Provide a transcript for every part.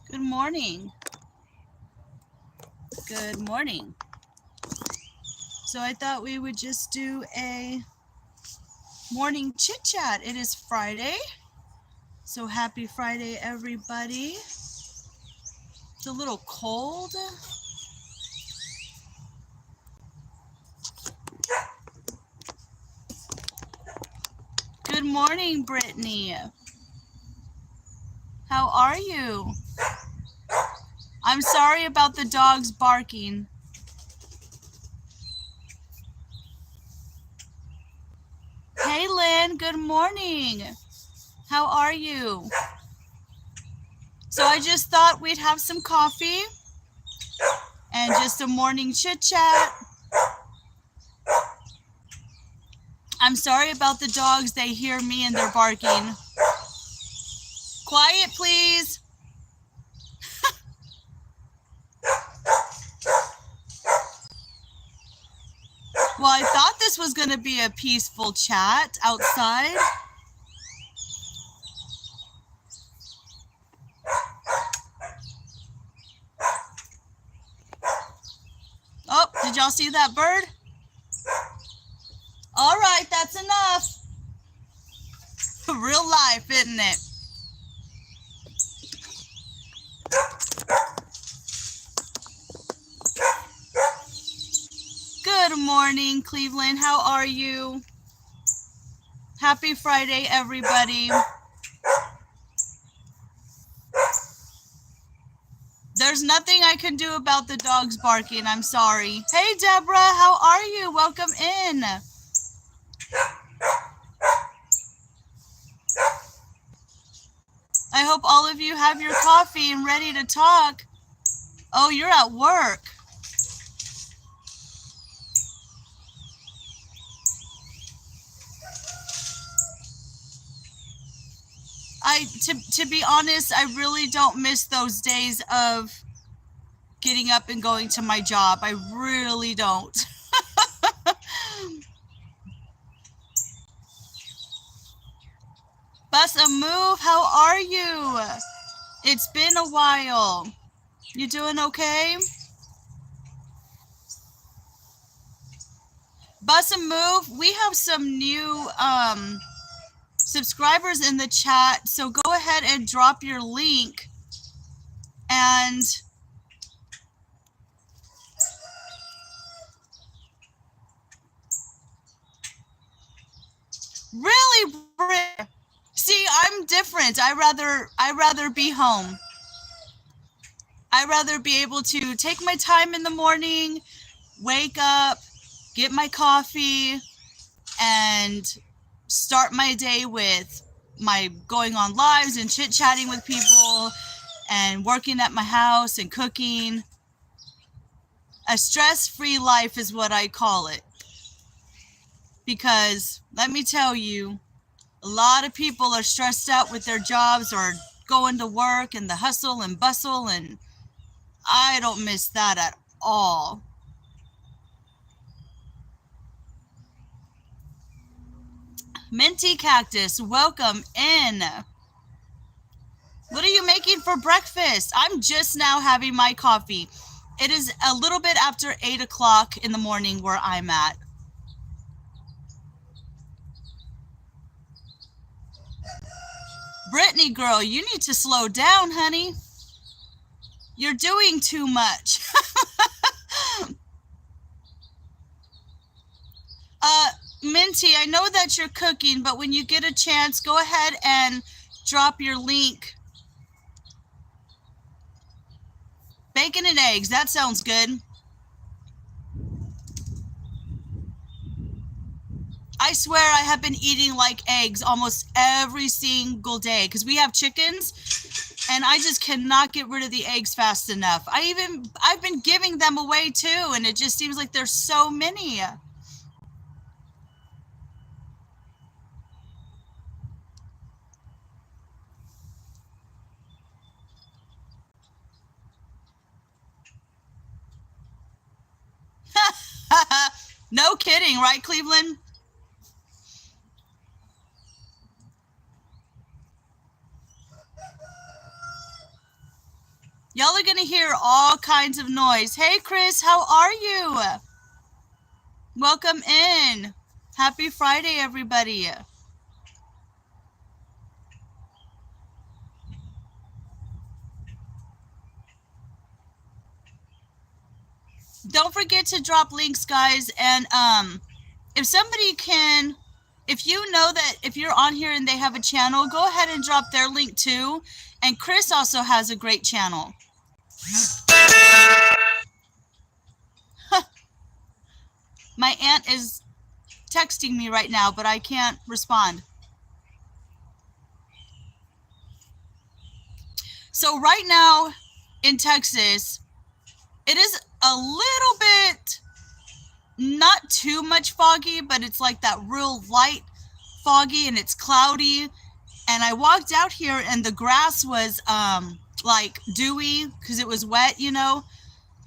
Good morning. Good morning. So I thought we would just do a morning chit chat. It is Friday. So happy Friday, everybody. It's a little cold. Good morning, Brittany. How are you? I'm sorry about the dogs barking. Hey, Lynn. Good morning. How are you? So I just thought we'd have some coffee and just a morning chit chat. I'm sorry about the dogs. They hear me and they're barking. Quiet, please. Well, I thought this was going to be a peaceful chat outside. Oh, did y'all see that bird? All right, that's enough. Real life, isn't it? Good morning, Cleveland. How are you? Happy Friday, everybody. There's nothing I can do about the dogs barking. I'm sorry. Hey, Deborah, how are you? Welcome in. I hope all of you have your coffee and ready to talk. Oh, you're at work. To be honest, I really don't miss those days of getting up and going to my job. I really don't. Bus a move, how are you? It's been a while. You doing okay? Bus a move, we have some new subscribers in the chat, so go ahead and drop your link and really, see, I'm different. I rather be home. I rather be able to take my time in the morning, wake up, get my coffee, and start my day with my going on lives and chit-chatting with people and working at my house and cooking. A stress-free life is what I call it. Because let me tell you, a lot of people are stressed out with their jobs or going to work and the hustle and bustle, and I don't miss that at all. Minty Cactus, welcome in. What are you making for breakfast? I'm just now having my coffee. It is a little bit after 8 o'clock in the morning where I'm at. Brittany girl, you need to slow down, honey. You're doing too much. Minty, I know that you're cooking, but when you get a chance, go ahead and drop your link. Bacon and eggs, that sounds good. I swear I have been eating like eggs almost every single day because we have chickens and I just cannot get rid of the eggs fast enough. I've been giving them away too, and it just seems like there's so many. No kidding, right, Cleveland? Y'all are going to hear all kinds of noise. Hey, Chris, how are you? Welcome in. Happy Friday, everybody. Don't forget to drop links, guys. And if somebody can, if you know that if you're on here and they have a channel, go ahead and drop their link too. And Chris also has a great channel. My aunt is texting me right now, but I can't respond. So right now in Texas, it is a little bit, not too much foggy, but it's like that real light foggy and it's cloudy. And I walked out here and the grass was like dewy because it was wet, you know.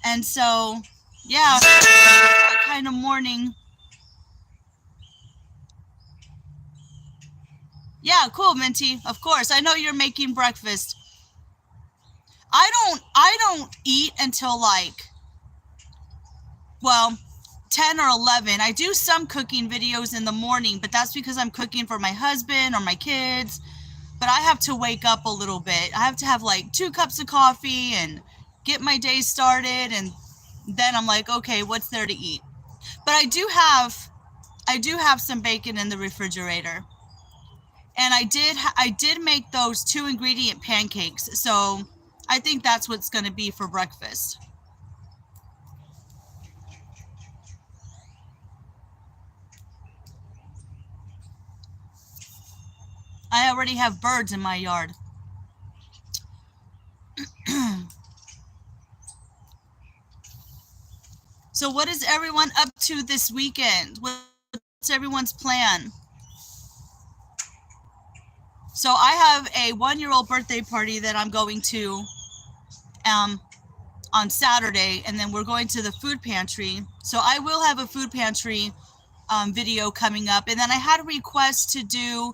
And so, yeah, that kind of morning. Yeah, cool, Minty. Of course, I know you're making breakfast. I don't eat until like, well, 10 or 11. I do some cooking videos in the morning, but that's because I'm cooking for my husband or my kids. But I have to wake up a little bit. I have to have like 2 cups of coffee and get my day started, and then I'm like, okay, what's there to eat? But I do have some bacon in the refrigerator. And I did make those 2 ingredient pancakes. So I think that's what's going to be for breakfast. I already have birds in my yard. So what is everyone up to this weekend? What's everyone's plan? So I have a 1-year-old birthday party that I'm going to on Saturday, and then we're going to the food pantry. So I will have a food pantry video coming up. And then I had a request to do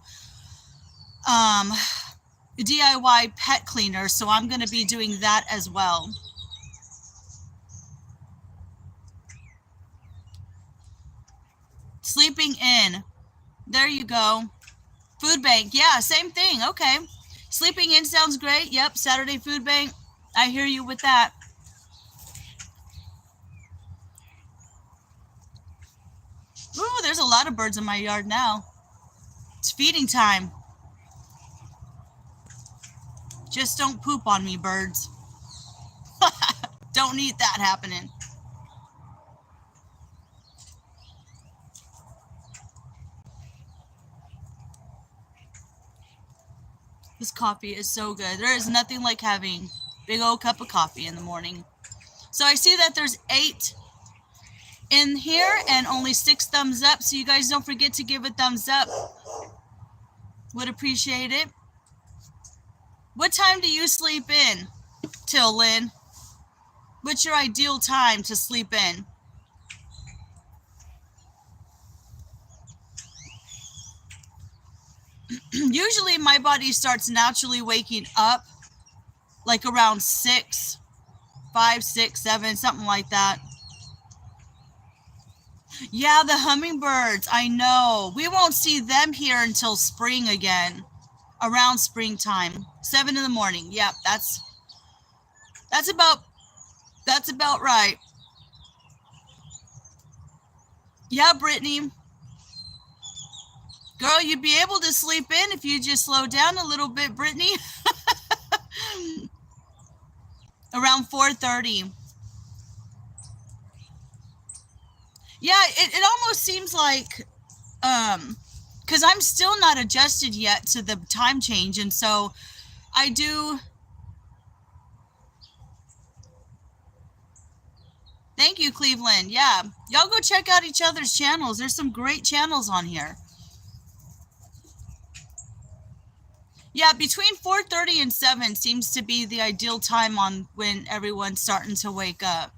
DIY pet cleaner, so I'm going to be doing that as well. Sleeping in. There you go. Food bank. Yeah, same thing. Okay. Sleeping in sounds great. Yep, Saturday food bank. I hear you with that. Ooh, there's a lot of birds in my yard now. It's feeding time. Just don't poop on me, birds. Don't need that happening. This coffee is so good. There is nothing like having a big old cup of coffee in the morning. So I see that there's 8 in here and only 6 thumbs up. So you guys don't forget to give a thumbs up. Would appreciate it. What time do you sleep in, Till Lynn? What's your ideal time to sleep in? Usually my body starts naturally waking up like around 6, 5, 6, 7, something like that. Yeah, the hummingbirds, I know. We won't see them here until spring again, around springtime, 7 in the morning. Yep, that's about right. Yeah, Brittany. Girl, you'd be able to sleep in if you just slow down a little bit, Brittany. Around 4:30. Yeah, it almost seems like, because I'm still not adjusted yet to the time change, and so I do. Thank you, Cleveland. Yeah, y'all go check out each other's channels. There's some great channels on here. Yeah, between 4:30 and 7 seems to be the ideal time on when everyone's starting to wake up.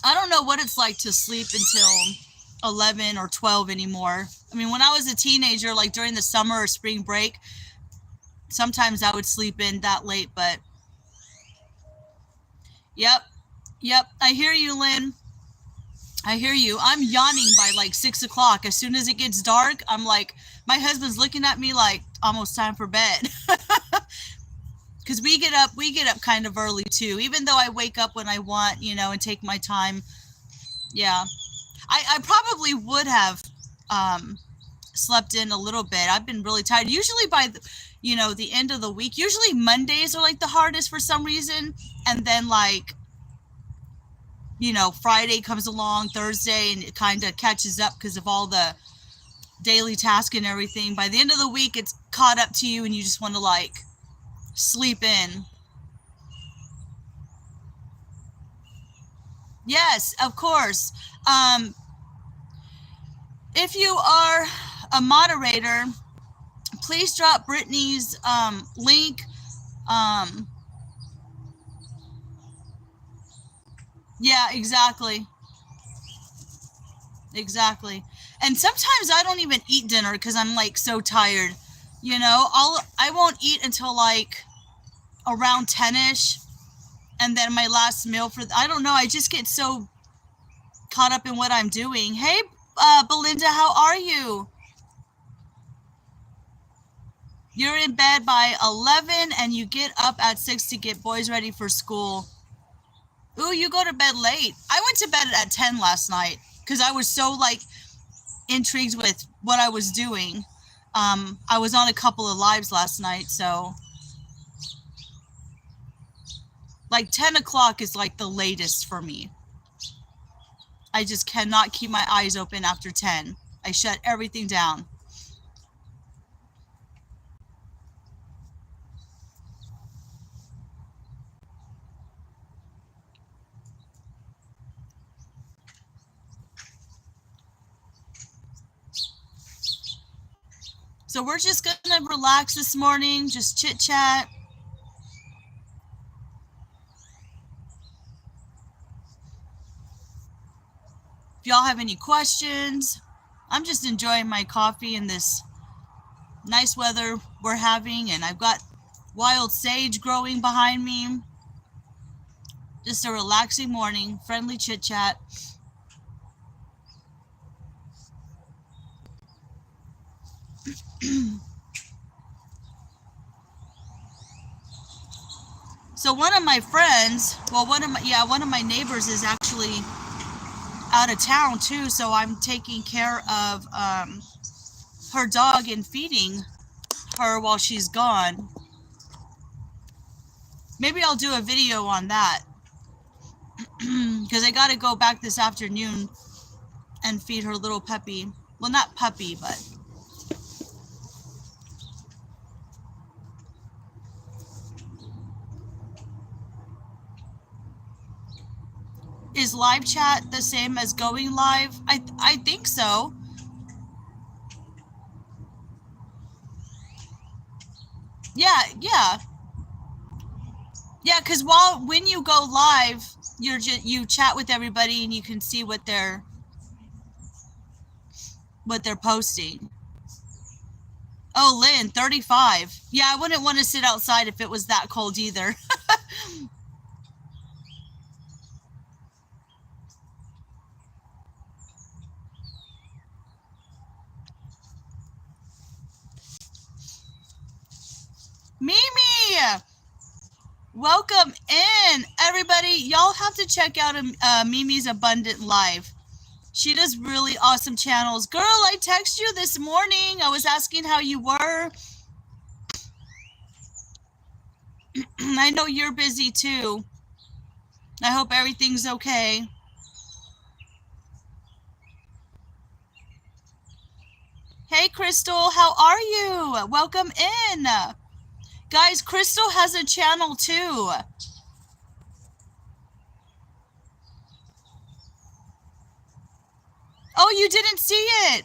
I don't know what it's like to sleep until 11 or 12 anymore. I mean, when I was a teenager, like during the summer or spring break, Sometimes I would sleep in that late, but yep. Yep. I hear you, Lynn. I hear you. I'm yawning by like 6 o'clock. As soon as it gets dark, I'm like, my husband's looking at me like almost time for bed. Because we get up kind of early too. Even though I wake up when I want, and take my time. Yeah, I probably would have slept in a little bit. I've been really tired. Usually by the end of the week. Usually Mondays are like the hardest for some reason, and then like Friday comes along, Thursday, and it kind of catches up because of all the daily task and everything. By the end of the week, it's caught up to you, and you just want to like sleep in. Yes, of course. If you are a moderator, please drop Brittany's link. Yeah, exactly. Exactly. And sometimes I don't even eat dinner because I'm like so tired. I won't eat until like around 10ish, and then my last meal I don't know, I just get so caught up in what I'm doing. Hey, Belinda, how are you? You're in bed by 11 and you get up at 6 to get boys ready for school. Ooh, you go to bed late. I went to bed at 10 last night because I was so like intrigued with what I was doing. I was on a couple of lives last night, so like 10 o'clock is like the latest for me. I just cannot keep my eyes open after 10. I shut everything down. So we're just going to relax this morning, just chit chat. If y'all have any questions, I'm just enjoying my coffee in this nice weather we're having, and I've got wild sage growing behind me. Just a relaxing morning, friendly chit chat. So one of my friends, well, one of my neighbors is actually out of town too, so I'm taking care of her dog and feeding her while she's gone. Maybe I'll do a video on that because I got to go back this afternoon and feed her little puppy. Well, not puppy, but is live chat the same as going live? I think so. Yeah, yeah. Yeah, because when you go live, you chat with everybody and you can see what they're posting. Oh, Lynn, 35. Yeah, I wouldn't want to sit outside if it was that cold either. Mimi! Welcome in, everybody. Y'all have to check out Mimi's Abundant Life. She does really awesome channels. Girl, I texted you this morning. I was asking how you were. I know you're busy too. I hope everything's okay. Hey, Crystal, how are you? Welcome in. Guys, Crystal has a channel too. Oh, you didn't see it.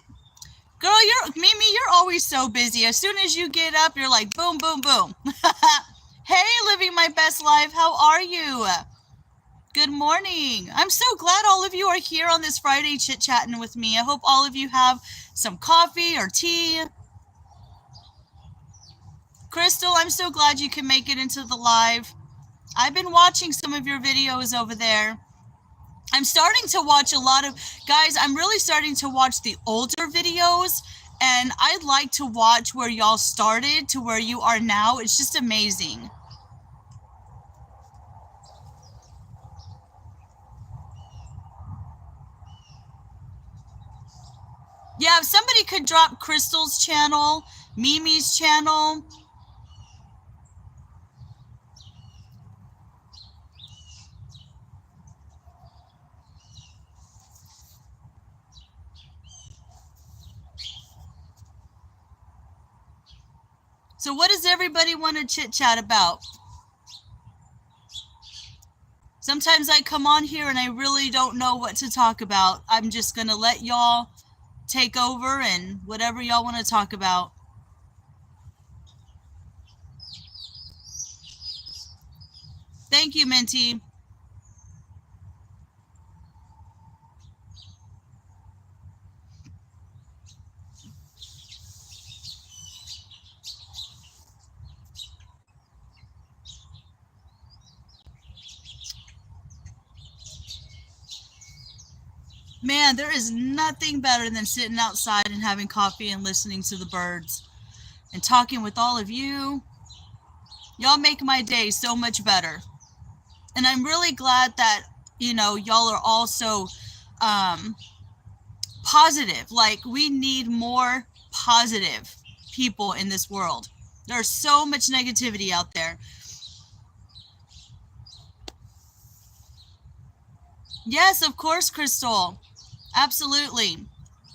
Girl, Mimi, you're always so busy. As soon as you get up, you're like, boom, boom, boom. Hey, living my best life. How are you? Good morning. I'm so glad all of you are here on this Friday chit-chatting with me. I hope all of you have some coffee or tea. Crystal, I'm so glad you can make it into the live. I've been watching some of your videos over there. I'm starting to watch a lot of, guys, I'm really starting to watch the older videos, and I'd like to watch where y'all started to where you are now. It's just amazing. Yeah, if somebody could drop Crystal's channel, Mimi's channel. So what does everybody want to chit chat about? Sometimes I come on here and I really don't know what to talk about. I'm just going to let y'all take over and whatever y'all want to talk about. Thank you, Minty. Man, there is nothing better than sitting outside and having coffee and listening to the birds and talking with all of you. Y'all make my day so much better. And I'm really glad that, you know, y'all are also positive. Like, we need more positive people in this world. There's so much negativity out there. Yes, of course, Crystal. Absolutely.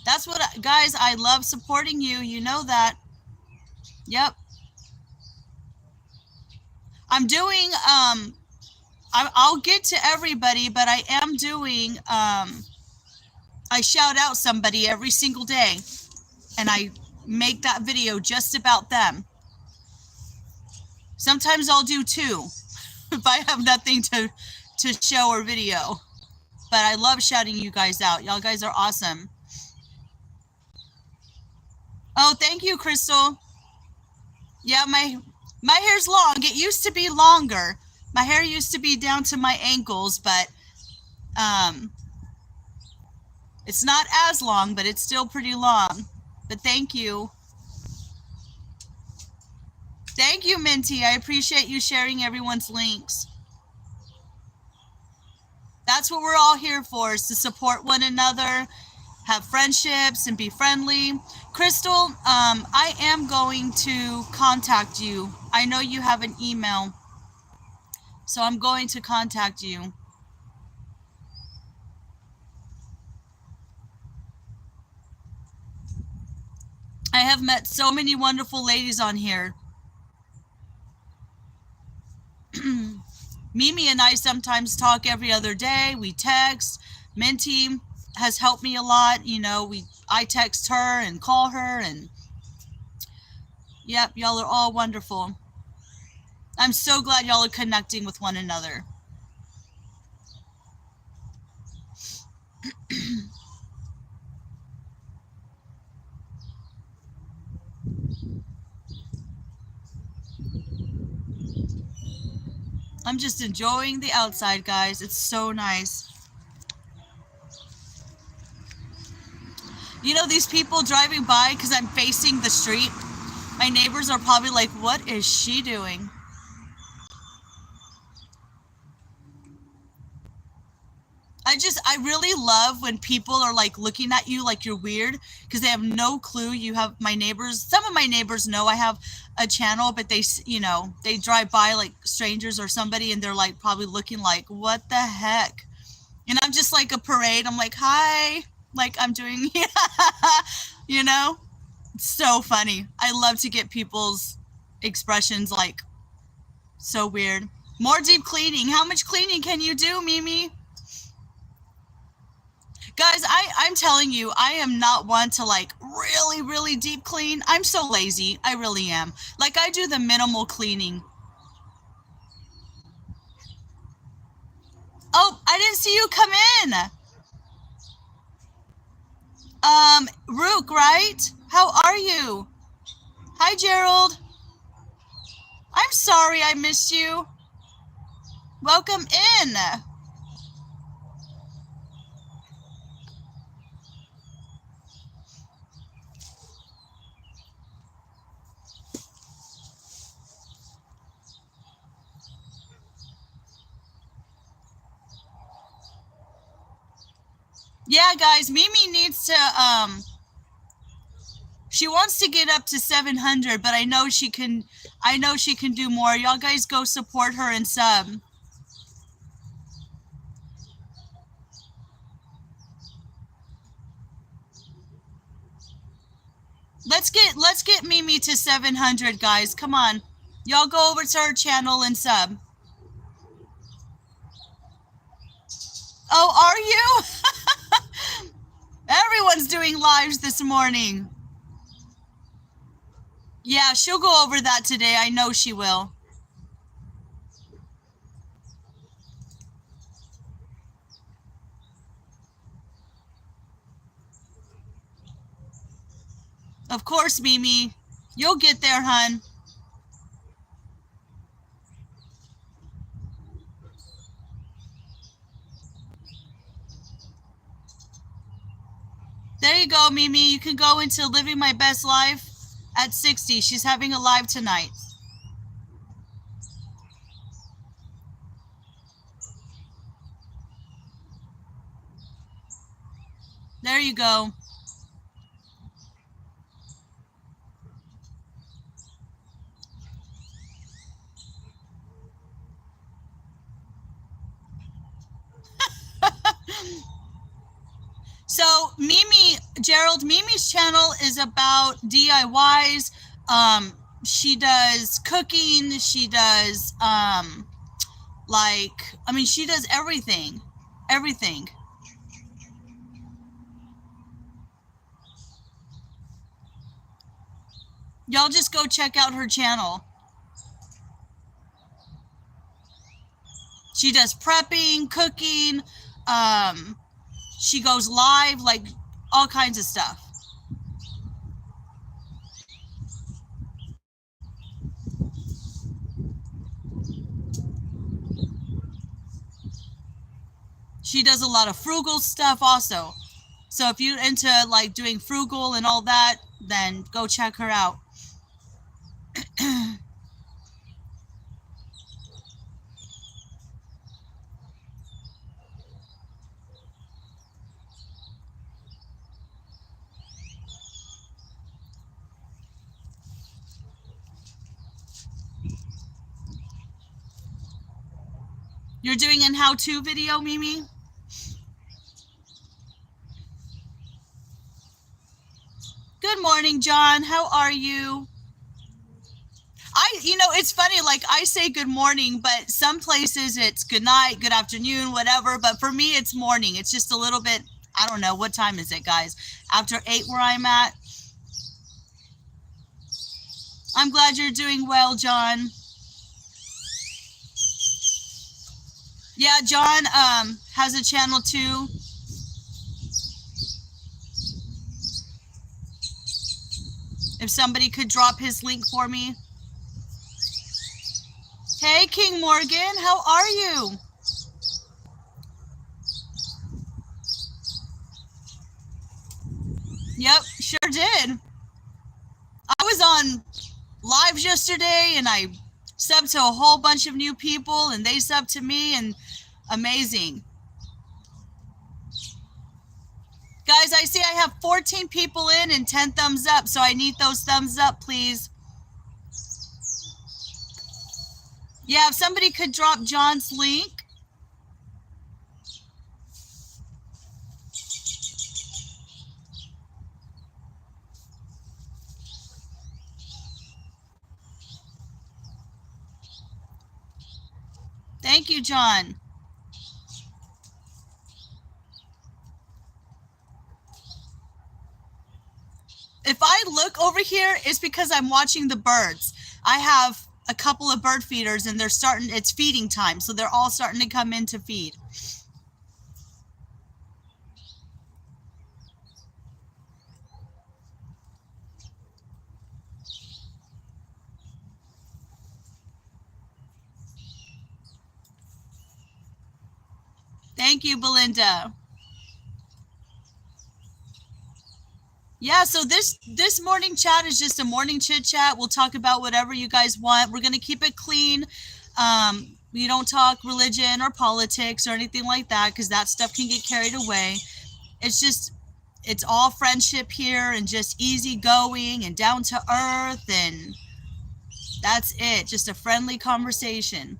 That's what, guys, I love supporting you. You know that. Yep. I'm doing, I'll get to everybody, but I am doing, I shout out somebody every single day, and I make that video just about them. Sometimes I'll do two if I have nothing to show or video. But I love shouting you guys out. Y'all guys are awesome. Oh, thank you, Crystal. Yeah, my hair's long. It used to be longer. My hair used to be down to my ankles, but it's not as long, but it's still pretty long. But thank you. Thank you, Minty. I appreciate you sharing everyone's links. That's what we're all here for, is to support one another, have friendships, and be friendly. Crystal, I am going to contact you. I know you have an email, so I'm going to contact you. I have met so many wonderful ladies on here. Mimi and I sometimes talk every other day. We text. Minty has helped me a lot. You know, I text her and call her, and yep, y'all are all wonderful. I'm so glad y'all are connecting with one another. I'm just enjoying the outside, guys. It's so nice. You know, these people driving by, because I'm facing the street, my neighbors are probably like, what is she doing? I really love when people are like looking at you like you're weird, because they have no clue you have. My neighbors, some of my neighbors know I have a channel, but they, you know, they drive by like strangers or somebody, and they're like probably looking like, what the heck? And I'm just like a parade. I'm like, hi, like I'm doing, you know, it's so funny. I love to get people's expressions like so weird. More deep cleaning. How much cleaning can you do, Mimi? Guys, I'm telling you, I am not one to like really, really deep clean. I'm so lazy. I really am. Like, I do the minimal cleaning. Oh, I didn't see you come in. Rook, right? How are you? Hi, Gerald. I'm sorry I missed you. Welcome in. Yeah, guys, Mimi needs to, she wants to get up to 700, but I know she can do more. Y'all guys go support her and sub. Let's get Mimi to 700, guys. Come on. Y'all go over to her channel and sub. Oh, are you? Everyone's doing lives this morning. Yeah, she'll go over that today. I know she will. Of course, Mimi. You'll get there, hun. There you go, Mimi. You can go into Living My Best Life at 60. She's having a live tonight. There you go. So Mimi's channel is about DIYs. She does cooking. She does she does everything. Everything. Y'all just go check out her channel. She does prepping, cooking, she goes live, like all kinds of stuff. She does a lot of frugal stuff also. So if you're into like doing frugal and all that, then go check her out. You're doing an how-to video, Mimi? Good morning, John. How are you? It's funny, like I say good morning, but some places it's good night, good afternoon, whatever. But for me, it's morning. It's just a little bit, I don't know. What time is it, guys? After 8 where I'm at. I'm glad you're doing well, John. Yeah, John has a channel too. If somebody could drop his link for me. Hey, King Morgan, how are you? Yep, sure did. I was on lives yesterday and I subbed to a whole bunch of new people and they subbed to me, and amazing. Guys, I see I have 14 people in and 10 thumbs up, so I need those thumbs up, please. Yeah, if somebody could drop John's link. Thank you, John. If I look over here, it's because I'm watching the birds. I have a couple of bird feeders and it's feeding time, so they're all starting to come in to feed. Thank you, Belinda. Yeah, so this morning chat is just a morning chit chat. We'll talk about whatever you guys want. We're gonna keep it clean. We don't talk religion or politics or anything like that because that stuff can get carried away. It's all friendship here and just easy going and down to earth, and that's it. Just a friendly conversation.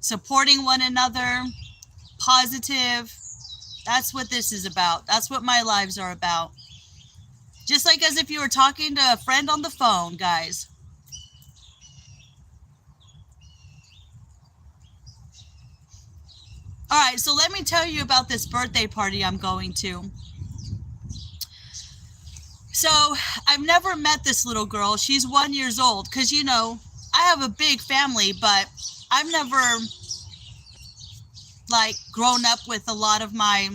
Supporting one another, positive. That's what this is about. That's what my lives are about. Just like as if you were talking to a friend on the phone, guys. All right, so let me tell you about this birthday party I'm going to. So I've never met this little girl. She's 1 year old because, you know, I have a big family, but I've never like grown up with a lot of my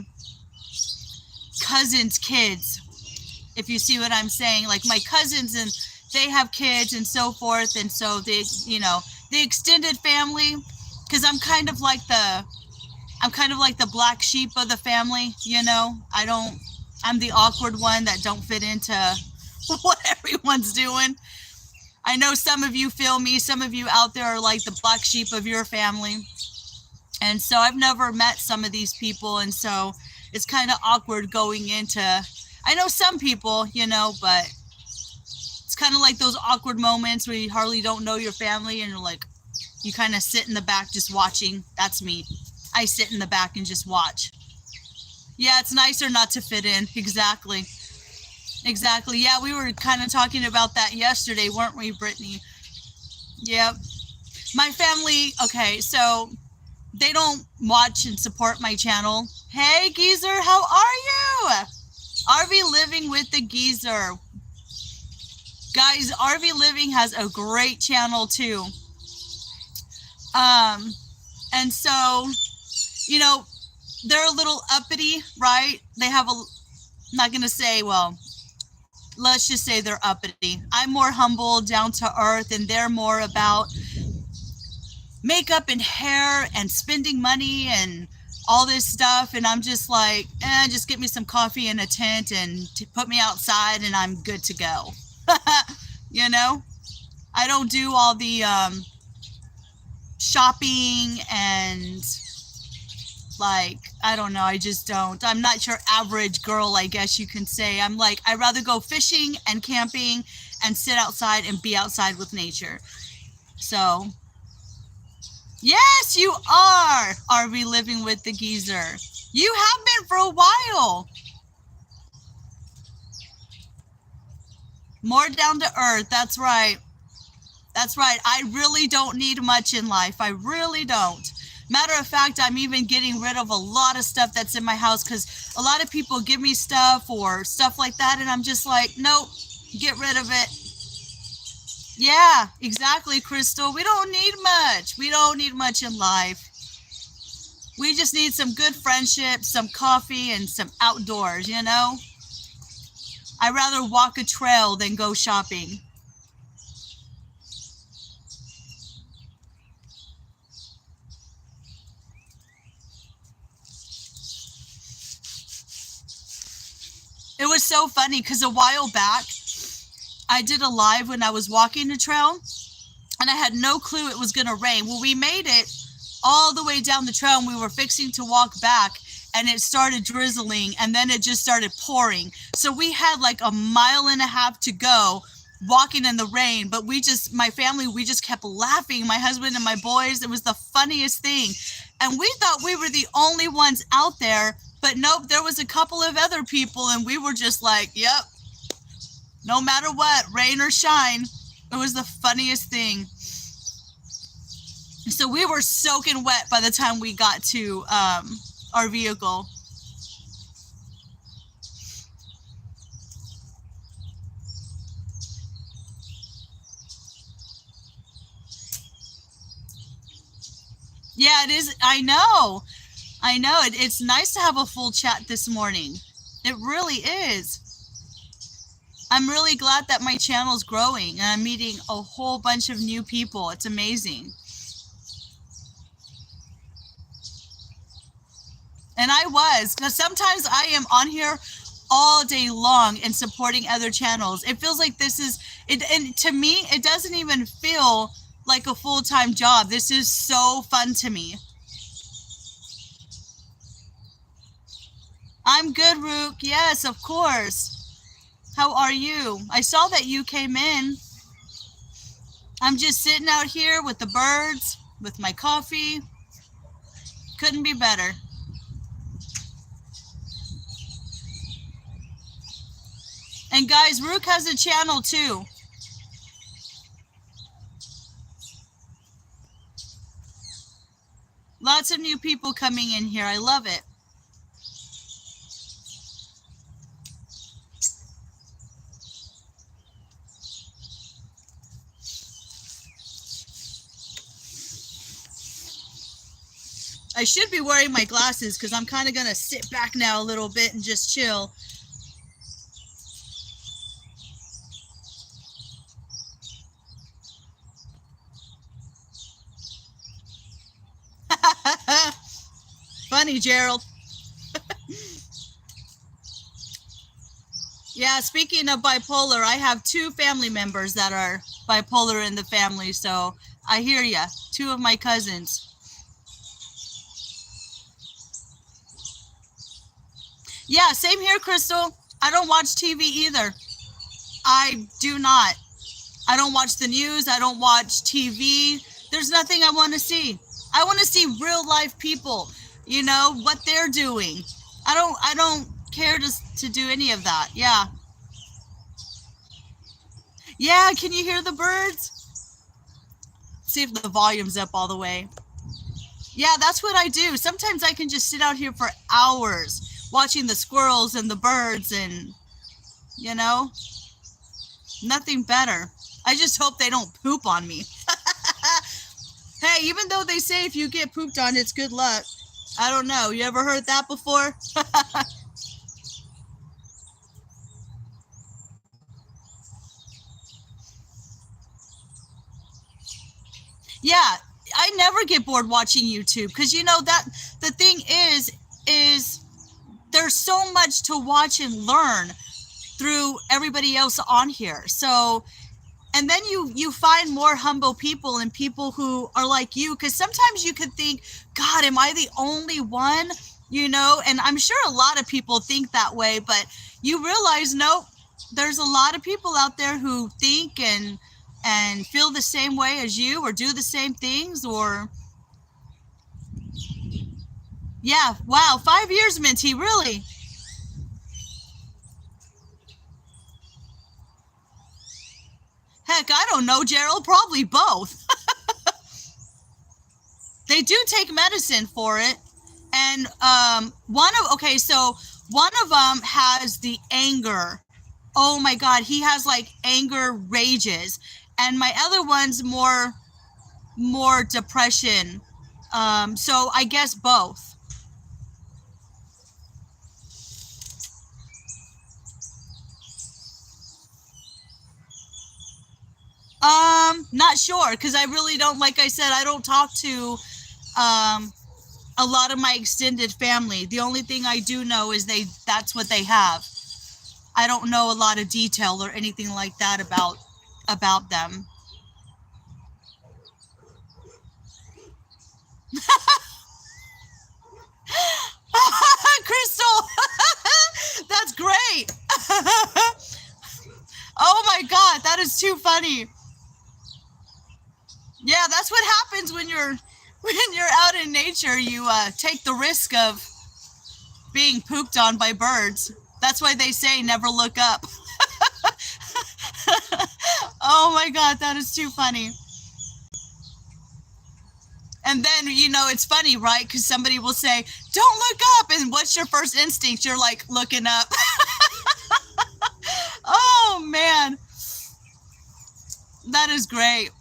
cousins' kids, if you see what I'm saying. Like my cousins, and they have kids and so forth, and so they, you know, the extended family, because I'm kind of like the black sheep of the family, you know. I'm the awkward one that don't fit into what everyone's doing. I know some of you feel me. Some of you out there are like the black sheep of your family. And so I've never met some of these people. And so it's kind of awkward going into, I know some people, you know, but it's kind of like those awkward moments where you hardly don't know your family and you're like, you kind of sit in the back just watching. That's me. I sit in the back and just watch. Yeah, it's nicer not to fit in. Exactly. Exactly. Yeah, we were kind of talking about that yesterday, weren't we, Brittany? Yep. My family, okay, so they don't watch and support my channel. Hey, Geezer, how are you? RV Living with the Geezer. Guys, RV Living has a great channel too. And so, you know, they're a little uppity, right? They have I'm not going to say, well, let's just say they're uppity. I'm more humble, down to earth, and they're more about makeup and hair and spending money and all this stuff. And I'm just like, just get me some coffee and a tent and put me outside and I'm good to go. You know, I don't do all the shopping and like, I don't know. I just don't. I'm not your average girl, I guess you can say. I'm like, I'd rather go fishing and camping and sit outside and be outside with nature. So, yes, you are RV Living with the Geezer. You have been for a while. More down to earth. That's right. That's right. I really don't need much in life. I really don't. Matter of fact, I'm even getting rid of a lot of stuff that's in my house because a lot of people give me stuff or stuff like that. And I'm just like, nope, get rid of it. Yeah, exactly, Crystal. We don't need much. We don't need much in life. We just need some good friendship, some coffee, and some outdoors, you know? I'd rather walk a trail than go shopping. It was so funny because a while back, I did a live when I was walking the trail, and I had no clue it was going to rain. Well, we made it all the way down the trail, and we were fixing to walk back, and it started drizzling, and then it just started pouring. So we had like a mile and a half to go walking in the rain, but my family, we just kept laughing, my husband and my boys. It was the funniest thing. And we thought we were the only ones out there, but nope, there was a couple of other people, and we were just like, yep, no matter what, rain or shine. It was the funniest thing. So we were soaking wet by the time we got to our vehicle. Yeah, it is. I know. It's nice to have a full chat this morning. It really is. I'm really glad that my channel's growing and I'm meeting a whole bunch of new people. It's amazing. And I was, because sometimes I am on here all day long and supporting other channels. It feels like this is it, and to me, it doesn't even feel like a full-time job. This is so fun to me. I'm good, Rook. Yes, of course. How are you? I saw that you came in. I'm just sitting out here with the birds, with my coffee. Couldn't be better. And guys, Rook has a channel too. Lots of new people coming in here. I love it. I should be wearing my glasses because I'm kind of going to sit back now a little bit and just chill. Funny, Gerald. Yeah, speaking of bipolar, I have 2 family members that are bipolar in the family, so I hear ya. 2 of my cousins. Yeah, same here, Crystal. I don't watch TV either. I do not. I don't watch the news. I don't watch TV. There's nothing I want to see. I want to see real life people, you know, what they're doing. I don't care to do any of that. Yeah. Yeah, can you hear the birds? See if the volume's up all the way. Yeah, that's what I do. Sometimes I can just sit out here for hours watching the squirrels and the birds and, you know, nothing better. I just hope they don't poop on me. Hey, even though they say if you get pooped on, it's good luck. I don't know. You ever heard that before? Yeah, I never get bored watching YouTube because you know that the thing is there's so much to watch and learn through everybody else on here. So, and then you find more humble people and people who are like you, because sometimes you could think, God, am I the only one? You know, and I'm sure a lot of people think that way, but you realize, no, there's a lot of people out there who think and feel the same way as you or do the same things or yeah, wow, 5 years, Minty, really? Heck, I don't know, Gerald, probably both. They do take medicine for it. And one of them has the anger. Oh my God, he has like anger rages. And my other one's more depression. So I guess both. Not sure, because I really don't, like I said, I don't talk to a lot of my extended family. The only thing I do know is that's what they have. I don't know a lot of detail or anything like that about them. Crystal, that's great. Oh my God, that is too funny. Yeah, that's what happens when you're out in nature. You take the risk of being pooped on by birds. That's why they say never look up. Oh my God, that is too funny. And then, you know, it's funny, right? Because somebody will say, don't look up. And what's your first instinct? You're like looking up. Oh man, that is great.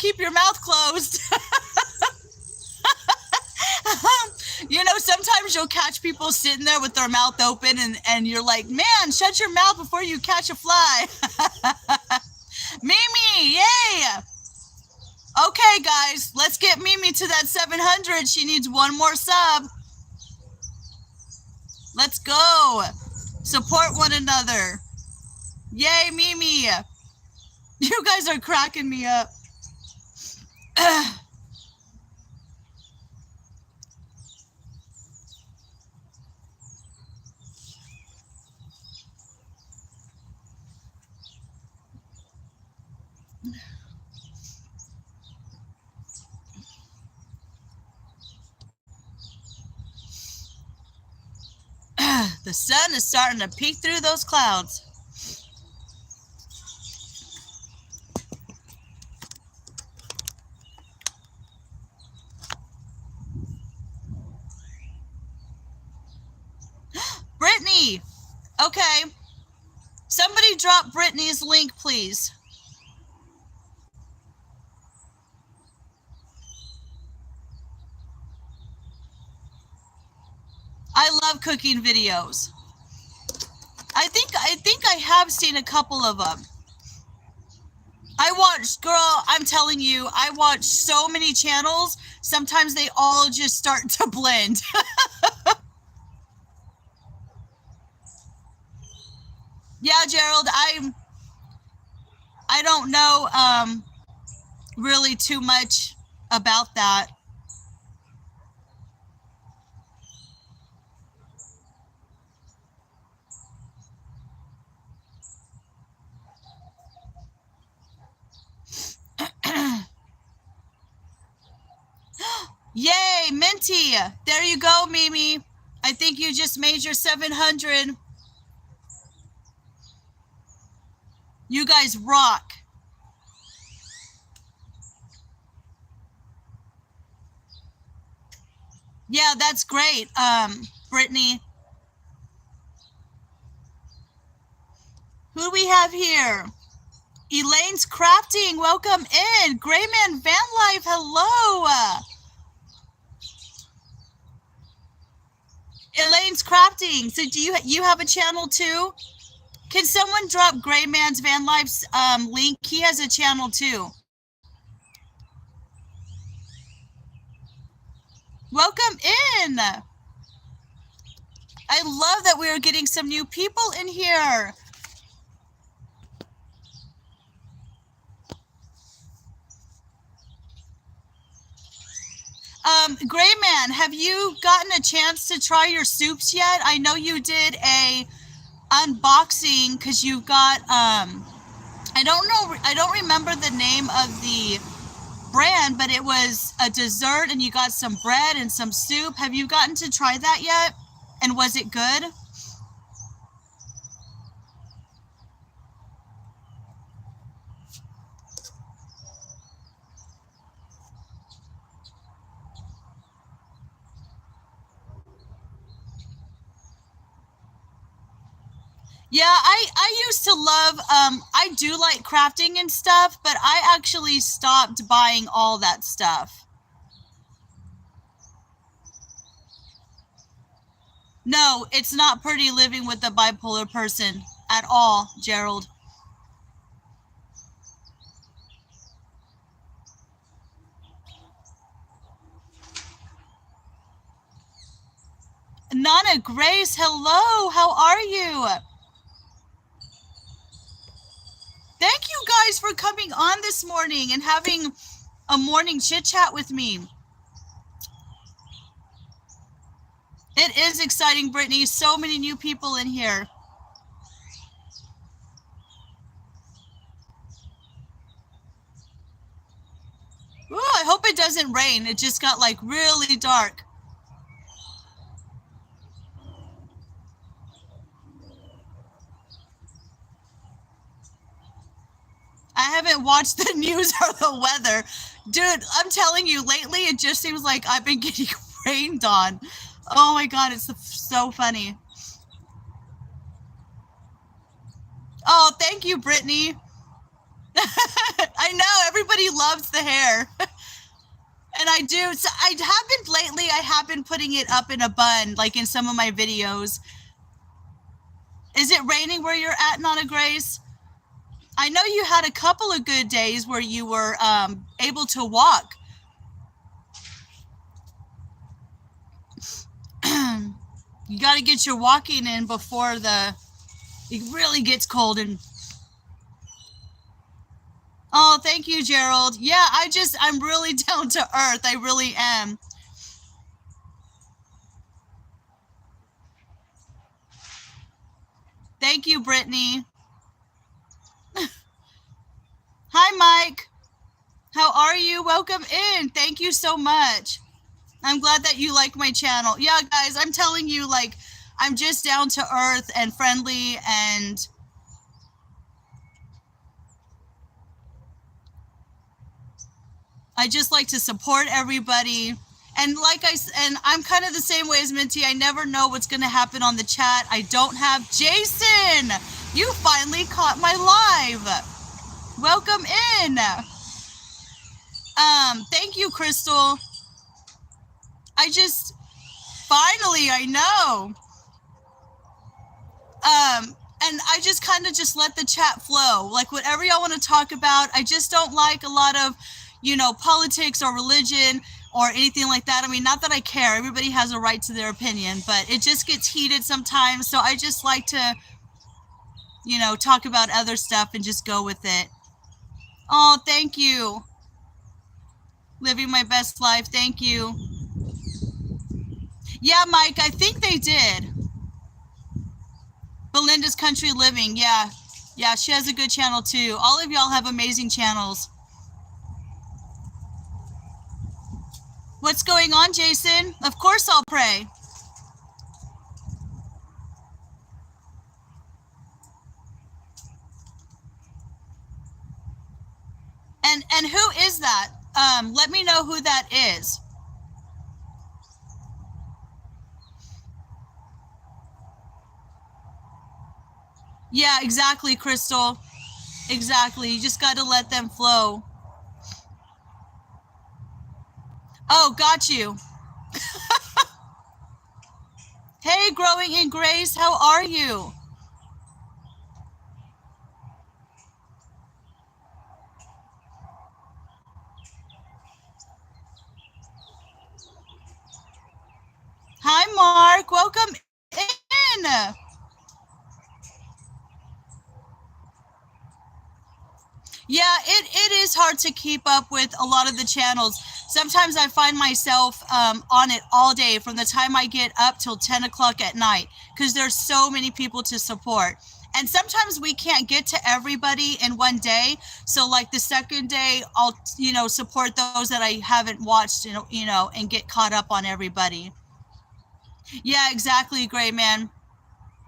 keep your mouth closed. You know, sometimes you'll catch people sitting there with their mouth open and you're like, man, shut your mouth before you catch a fly. Mimi, yay! Okay, guys, let's get Mimi to that 700. She needs one more sub. Let's go. Support one another. Yay, Mimi. You guys are cracking me up. The sun is starting to peek through those clouds. Brittany! Okay. Somebody drop Brittany's link, please. I love cooking videos. I think I have seen a couple of them. I watch, girl, I'm telling you, I watch so many channels. Sometimes they all just start to blend. Yeah, Gerald, I don't know really too much about that. Yay, Minty! There you go, Mimi. I think you just made your 700. You guys rock. Yeah, that's great, Brittany. Who do we have here? Elaine's Crafting, welcome in. Grayman Van Life, hello. Elaine's Crafting, so do you have a channel too? Can someone drop Grayman's Van Life's link? He has a channel too. Welcome in. I love that we are getting some new people in here. Grayman, have you gotten a chance to try your soups yet? I know you did a unboxing because you got I don't remember the name of the brand, but it was a dessert and you got some bread and some soup. Have you gotten to try that yet? And was it good? Yeah, I used to love, I do like crafting and stuff, but I actually stopped buying all that stuff. No, it's not pretty living with a bipolar person at all, Gerald. Nana Grace, hello, how are you? Thank you guys for coming on this morning and having a morning chit chat with me. It is exciting, Brittany. So many new people in here. Ooh, I hope it doesn't rain. It just got like really dark. I haven't watched the news or the weather. Dude, I'm telling you, lately it just seems like I've been getting rained on. Oh my God, it's so funny. Oh, thank you, Brittany. I know, everybody loves the hair. And I do. So I have been lately, I have been putting it up in a bun, like in some of my videos. Is it raining where you're at, Nana Grace? I know you had a couple of good days where you were able to walk. You got to get your walking in before it really gets cold. And oh, thank you, Gerald. Yeah, I'm really down to earth. I really am. Thank you, Brittany. Hi, Mike. How are you? Welcome in. Thank you so much. I'm glad that you like my channel. Yeah, guys, I'm telling you, like, I'm just down to earth and friendly, and I just like to support everybody. And I'm kind of the same way as Minty. I never know what's going to happen on the chat. I don't have Jason. You finally caught my live. Welcome in. Thank you, Crystal. Finally, I know. And I just kind of just let the chat flow. Like, whatever y'all want to talk about. I just don't like a lot of, politics or religion or anything like that. I mean, not that I care. Everybody has a right to their opinion, but it just gets heated sometimes. So I just like to, talk about other stuff and just go with it. Oh, thank you. Living my best life. Thank you. Yeah, Mike, I think they did. Belinda's Country Living. Yeah. Yeah, she has a good channel too. All of y'all have amazing channels. What's going on, Jason? Of course I'll pray. And who is that? Let me know who that is. Yeah, exactly, Crystal. Exactly. You just got to let them flow. Oh, got you. Hey, Growing in Grace, how are you? Hi, Mark. Welcome in. Yeah, it is hard to keep up with a lot of the channels. Sometimes I find myself on it all day from the time I get up till 10 o'clock at night because there's so many people to support. And sometimes we can't get to everybody in one day. So like the second day, I'll, support those that I haven't watched, and get caught up on everybody. Yeah, exactly, Gray Man.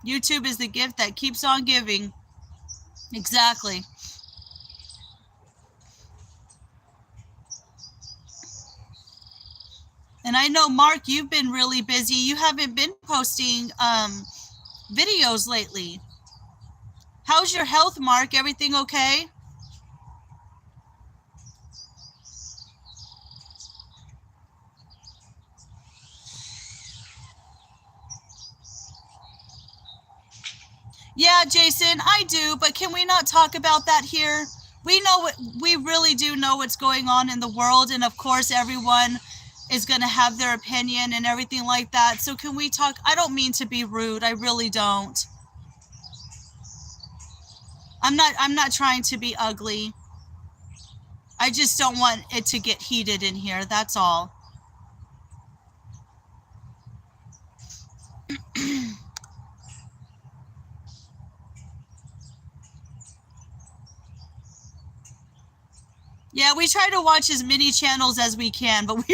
YouTube is the gift that keeps on giving. Exactly. And I know, Mark, you've been really busy. You haven't been posting videos lately. How's your health, Mark? Everything okay? Yeah, Jason, I do, but can we not talk about that here? We really do know what's going on in the world, and of course everyone is going to have their opinion and everything like that. So can we talk? I don't mean to be rude. I really don't. I'm not trying to be ugly. I just don't want it to get heated in here. That's all. Yeah, we try to watch as many channels as we can, but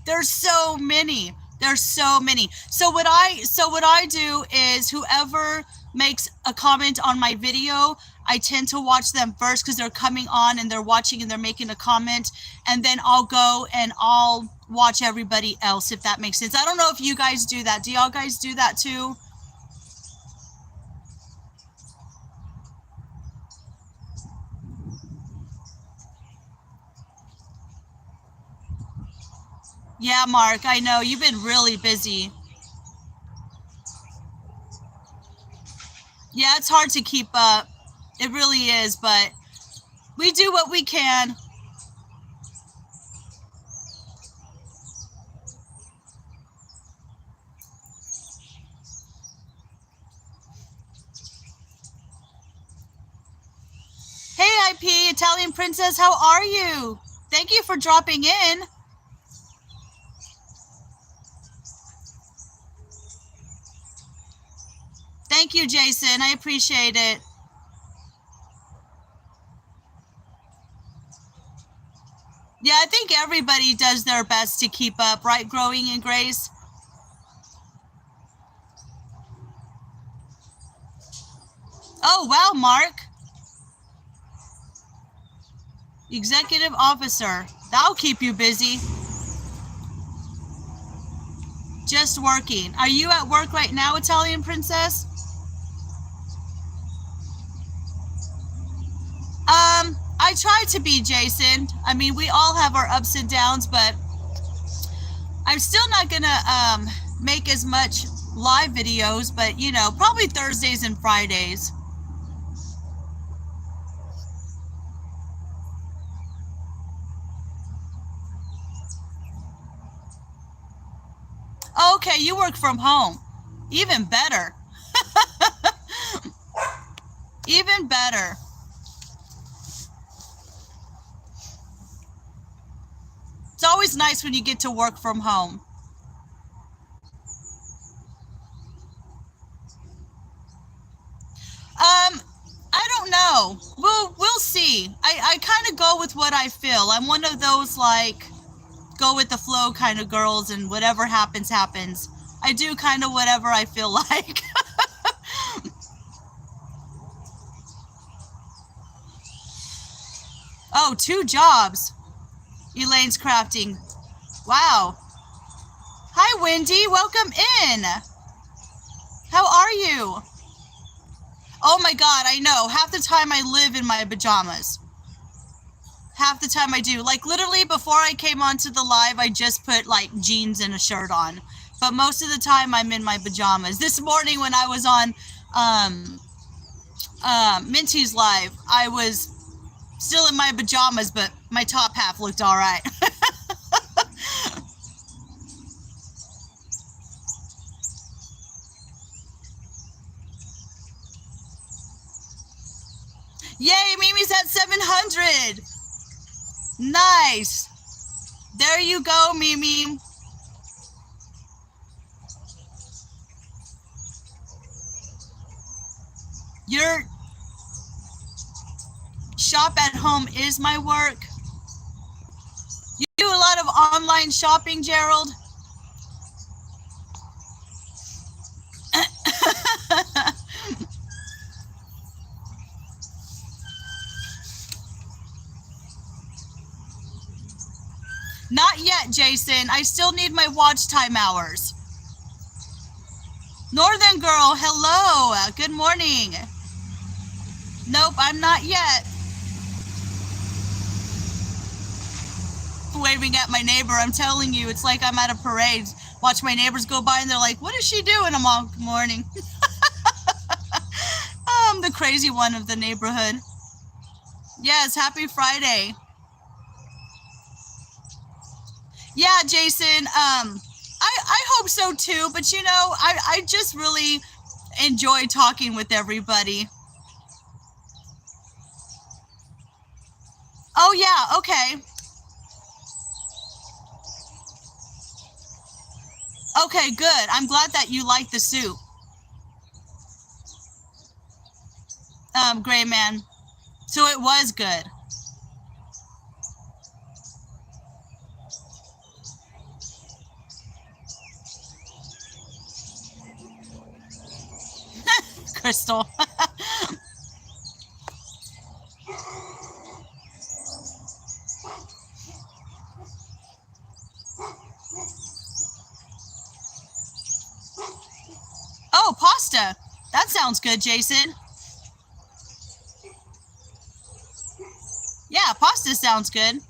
there's so many. There's so many. So what I do is whoever makes a comment on my video, I tend to watch them first because they're coming on and they're watching and they're making a comment, and then I'll go and I'll watch everybody else, if that makes sense. I don't know if you guys do that. Do y'all guys do that too? Yeah, Mark, I know. You've been really busy. Yeah, it's hard to keep up. It really is, but we do what we can. Hey, IP, Italian Princess, how are you? Thank you for dropping in. Thank you, Jason. I appreciate it. Yeah, I think everybody does their best to keep up, right, Growing in Grace? Oh, wow, Mark. Executive Officer. That'll keep you busy. Just working. Are you at work right now, Italian Princess? I try to be, Jason. I mean, we all have our ups and downs, but I'm still not gonna make as much live videos, but you know, probably Thursdays and Fridays. Okay, you work from home. Even better. Even better. It's always nice when you get to work from home. I don't know. We'll see. I kind of go with what I feel. I'm one of those like go with the flow kind of girls, and whatever happens happens. I do kind of whatever I feel like. Oh, 2 jobs. Elaine's crafting. Wow. Hi, Wendy. Welcome in. How are you? Oh my God, I know. Half the time I live in my pajamas. Half the time I do. Like literally before I came onto the live, I just put like jeans and a shirt on. But most of the time I'm in my pajamas. This morning when I was on Minty's live, I was still in my pajamas, but my top half looked all right. Yay, Mimi's at 700. Nice. There you go, Mimi. Your shop at home is my work. You do a lot of online shopping, Gerald? Not yet, Jason. I still need my watch time hours. Northern Girl, hello. Good morning. Nope, I'm not yet. Waving at my neighbor, I'm telling you, it's like I'm at a parade. Watch my neighbors go by and they're like, what is she doing? I'm all, good morning. I'm the crazy one of the neighborhood. Yes, happy Friday. Yeah, Jason, I hope so too, but you know, I just really enjoy talking with everybody. Oh yeah, okay. Okay, good. I'm glad that you like the soup. Gray Man. So it was good. Crystal. Oh, pasta. That sounds good, Jason. Yeah, pasta sounds good.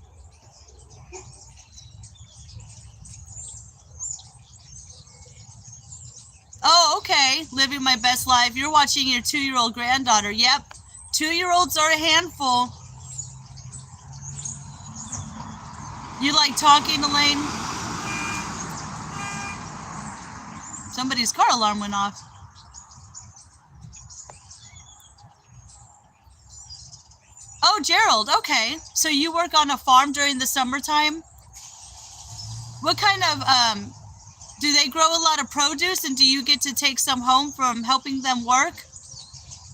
Okay, living my best life. You're watching your 2-year-old granddaughter. Yep, 2-year-olds are a handful. You like talking, Elaine? Somebody's car alarm went off. Oh, Gerald, okay. So you work on a farm during the summertime? What kind of, do they grow a lot of produce and do you get to take some home from helping them work?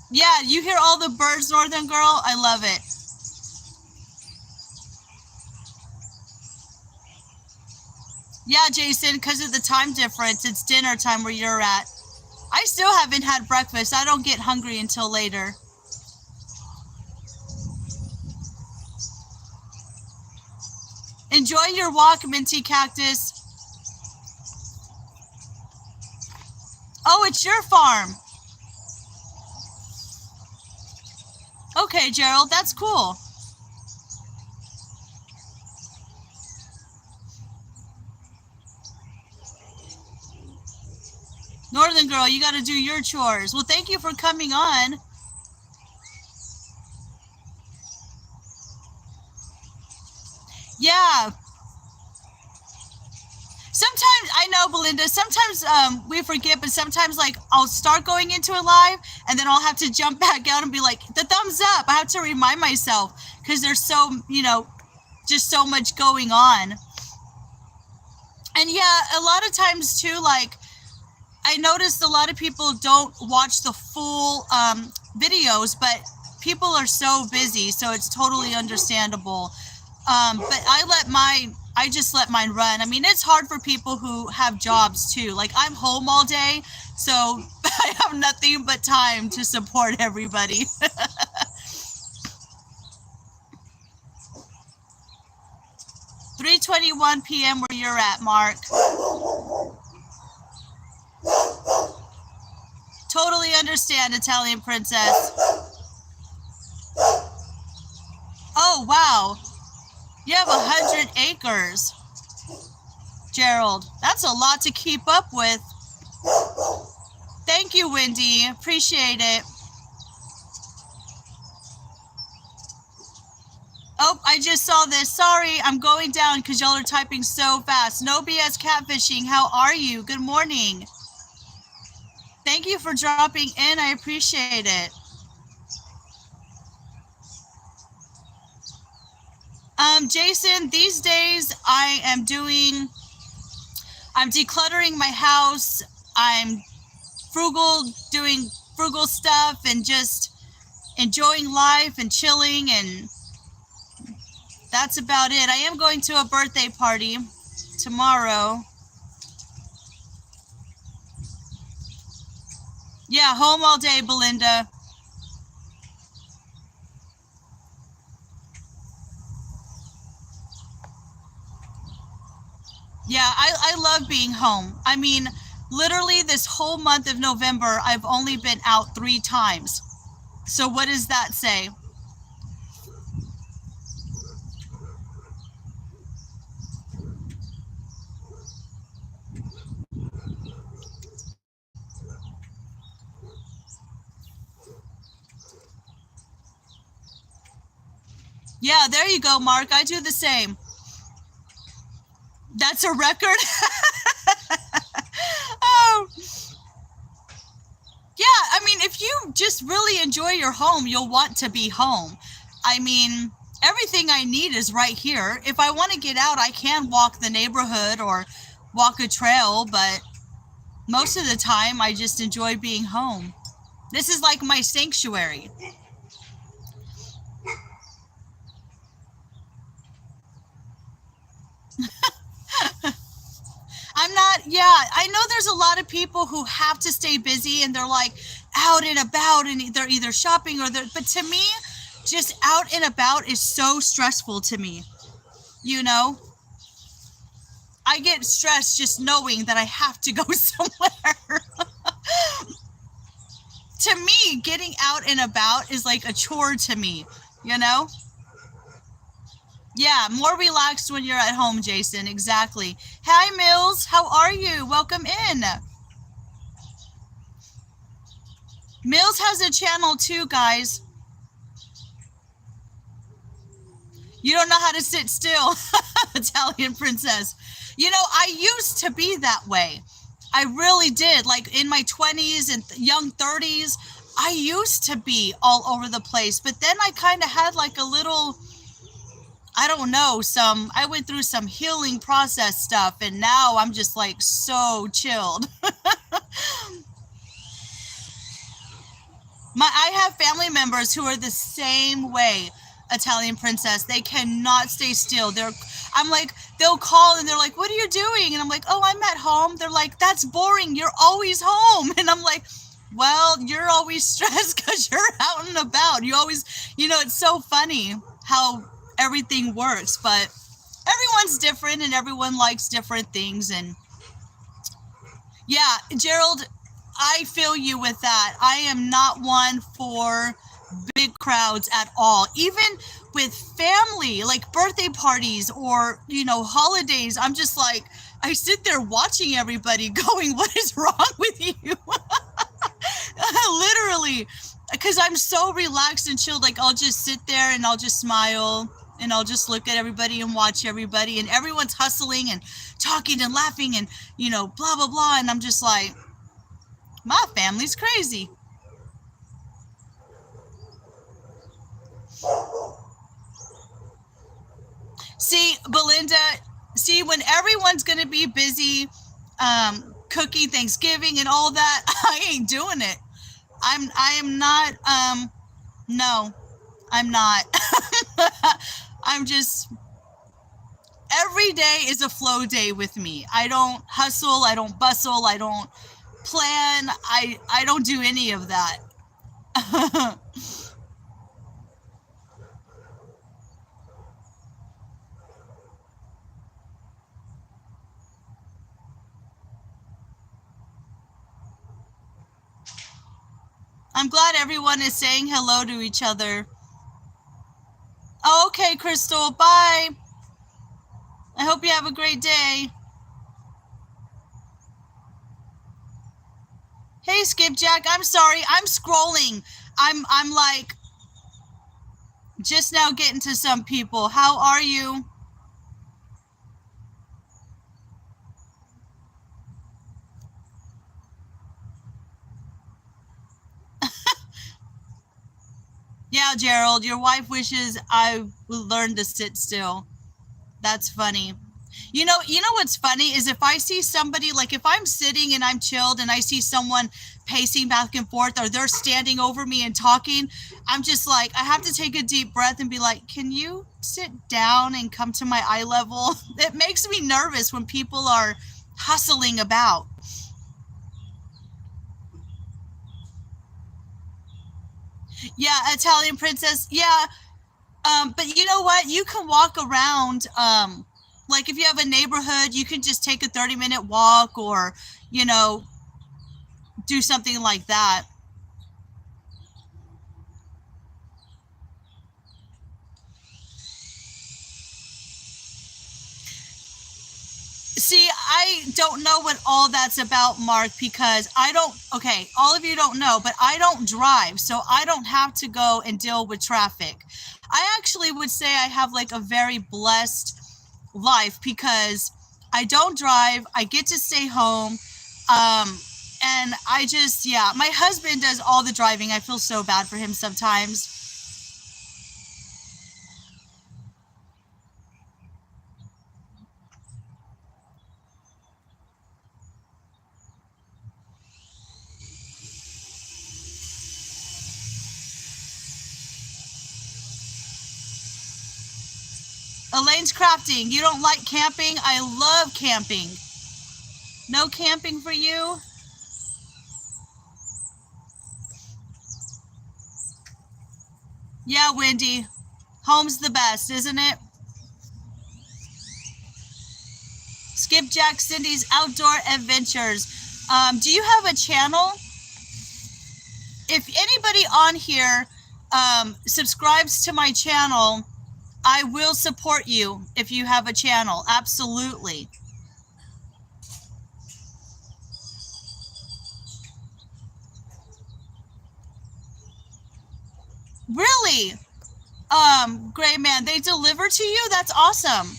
Yeah, you hear all the birds, Northern Girl? I love it. Yeah, Jason, because of the time difference, it's dinner time where you're at. I still haven't had breakfast. I don't get hungry until later. Enjoy your walk, Minty Cactus. Oh, it's your farm. Okay, Gerald, that's cool. Northern Girl, you got to do your chores. Well, thank you for coming on. Yeah. Sometimes, I know, Belinda, sometimes we forget, but sometimes, like, I'll start going into a live, and then I'll have to jump back out and be like, the thumbs up. I have to remind myself, because there's so, just so much going on. And yeah, a lot of times, too, like, I noticed a lot of people don't watch the full videos, but people are so busy, so it's totally understandable. But I just let mine run. I mean, it's hard for people who have jobs too. Like, I'm home all day, so I have nothing but time to support everybody. 3:21 p.m. where you're at, Mark. Totally understand, Italian Princess. Oh, wow. You have 100 acres. Gerald, that's a lot to keep up with. Thank you, Wendy. Appreciate it. Oh, I just saw this. Sorry, I'm going down because y'all are typing so fast. No BS Catfishing. How are you? Good morning. Thank you for dropping in. I appreciate it. Jason, these days I'm decluttering my house. I'm doing frugal stuff and just enjoying life and chilling, and that's about it. I am going to a birthday party tomorrow. Yeah, home all day, Belinda. Yeah, I love being home. I mean, literally this whole month of November, I've only been out 3 times. So what does that say? Yeah, there you go, Mark. I do the same. That's a record? Oh. Yeah, I mean, if you just really enjoy your home, you'll want to be home. I mean, everything I need is right here. If I want to get out, I can walk the neighborhood or walk a trail, but most of the time, I just enjoy being home. This is like my sanctuary. I know there's a lot of people who have to stay busy and they're like out and about and they're either shopping but to me, just out and about is so stressful to me. I get stressed just knowing that I have to go somewhere. To me, getting out and about is like a chore to me, Yeah, more relaxed when you're at home, Jason. Exactly. Hi, Mills. How are you? Welcome in. Mills has a channel too, guys. You don't know how to sit still, Italian princess. You know, I used to be that way. I really did. Like in my 20s and young 30s, I used to be all over the place. But then I kind of had like a little, I don't know, I went through some healing process stuff, and now I'm just like so chilled. I have family members who are the same way, Italian princess. They cannot stay still. I'm like, they'll call and they're like, "What are you doing?" And I'm like, "Oh, I'm at home." They're like, "That's boring. You're always home." And I'm like, "Well, you're always stressed because you're out and about. You always, it's so funny how everything works, but everyone's different and everyone likes different things. And yeah, Gerald, I feel you with that. I am not one for big crowds at all. Even with family, like birthday parties or, holidays, I'm just like, I sit there watching everybody going, what is wrong with you? Literally, because I'm so relaxed and chilled. Like, I'll just sit there and I'll just smile and I'll just look at everybody and watch everybody, and everyone's hustling and talking and laughing and, blah, blah, blah. And I'm just like, my family's crazy. See, Belinda, when everyone's going to be busy cooking Thanksgiving and all that, I ain't doing it. I am not, no, I'm not. I'm just, every day is a flow day with me. I don't hustle, I don't bustle, I don't plan, I don't do any of that. I'm glad everyone is saying hello to each other. Oh, okay, Crystal, bye. I hope you have a great day. Hey, Skipjack, I'm sorry, I'm scrolling. I'm like just now getting to some people. How are you? Yeah, Gerald, your wife wishes I learned to sit still. That's funny. You know what's funny is if I see somebody, like if I'm sitting and I'm chilled and I see someone pacing back and forth or they're standing over me and talking, I'm just like, I have to take a deep breath and be like, can you sit down and come to my eye level? It makes me nervous when people are hustling about. Yeah, Italian princess. Yeah. But you know what? You can walk around. Like if you have a neighborhood, you can just take a 30-minute walk or, you know, do something like that. See, I don't know what all that's about, Mark, because I don't, okay, all of you don't know, but I don't drive, so I don't have to go and deal with traffic. I actually would say I have like a very blessed life because I don't drive, I get to stay home, and I just, yeah, my husband does all the driving. I feel so bad for him sometimes. Elaine's crafting. You don't like camping? I love camping. No camping for you? Yeah, Wendy. Home's the best, isn't it? Skipjack Cindy's Outdoor Adventures. Do you have a channel? If anybody on here subscribes to my channel, I will support you if you have a channel. Absolutely. Really? Gray Man, they deliver to you? That's awesome.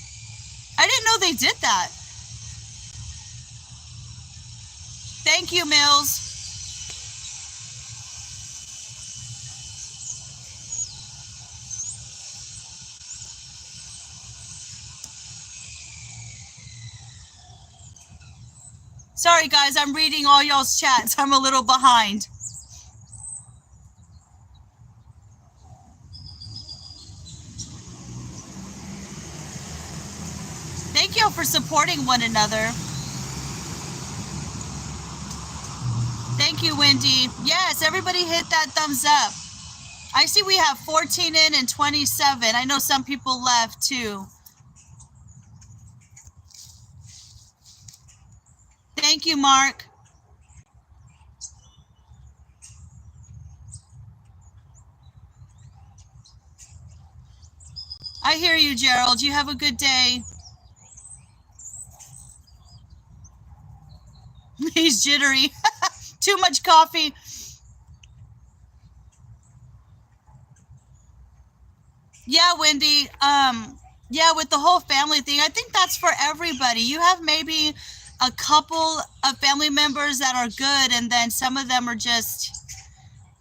I didn't know they did that. Thank you, Mills. Sorry, guys, I'm reading all y'all's chats. I'm a little behind. Thank y'all for supporting one another. Thank you, Wendy. Yes, everybody hit that thumbs up. I see we have 14 in and 27. I know some people left, too. Thank you, Mark. I hear you, Gerald. You have a good day. He's jittery. Too much coffee. Yeah, Wendy. Yeah, with the whole family thing, I think that's for everybody. You have maybe a couple of family members that are good, and then some of them are just,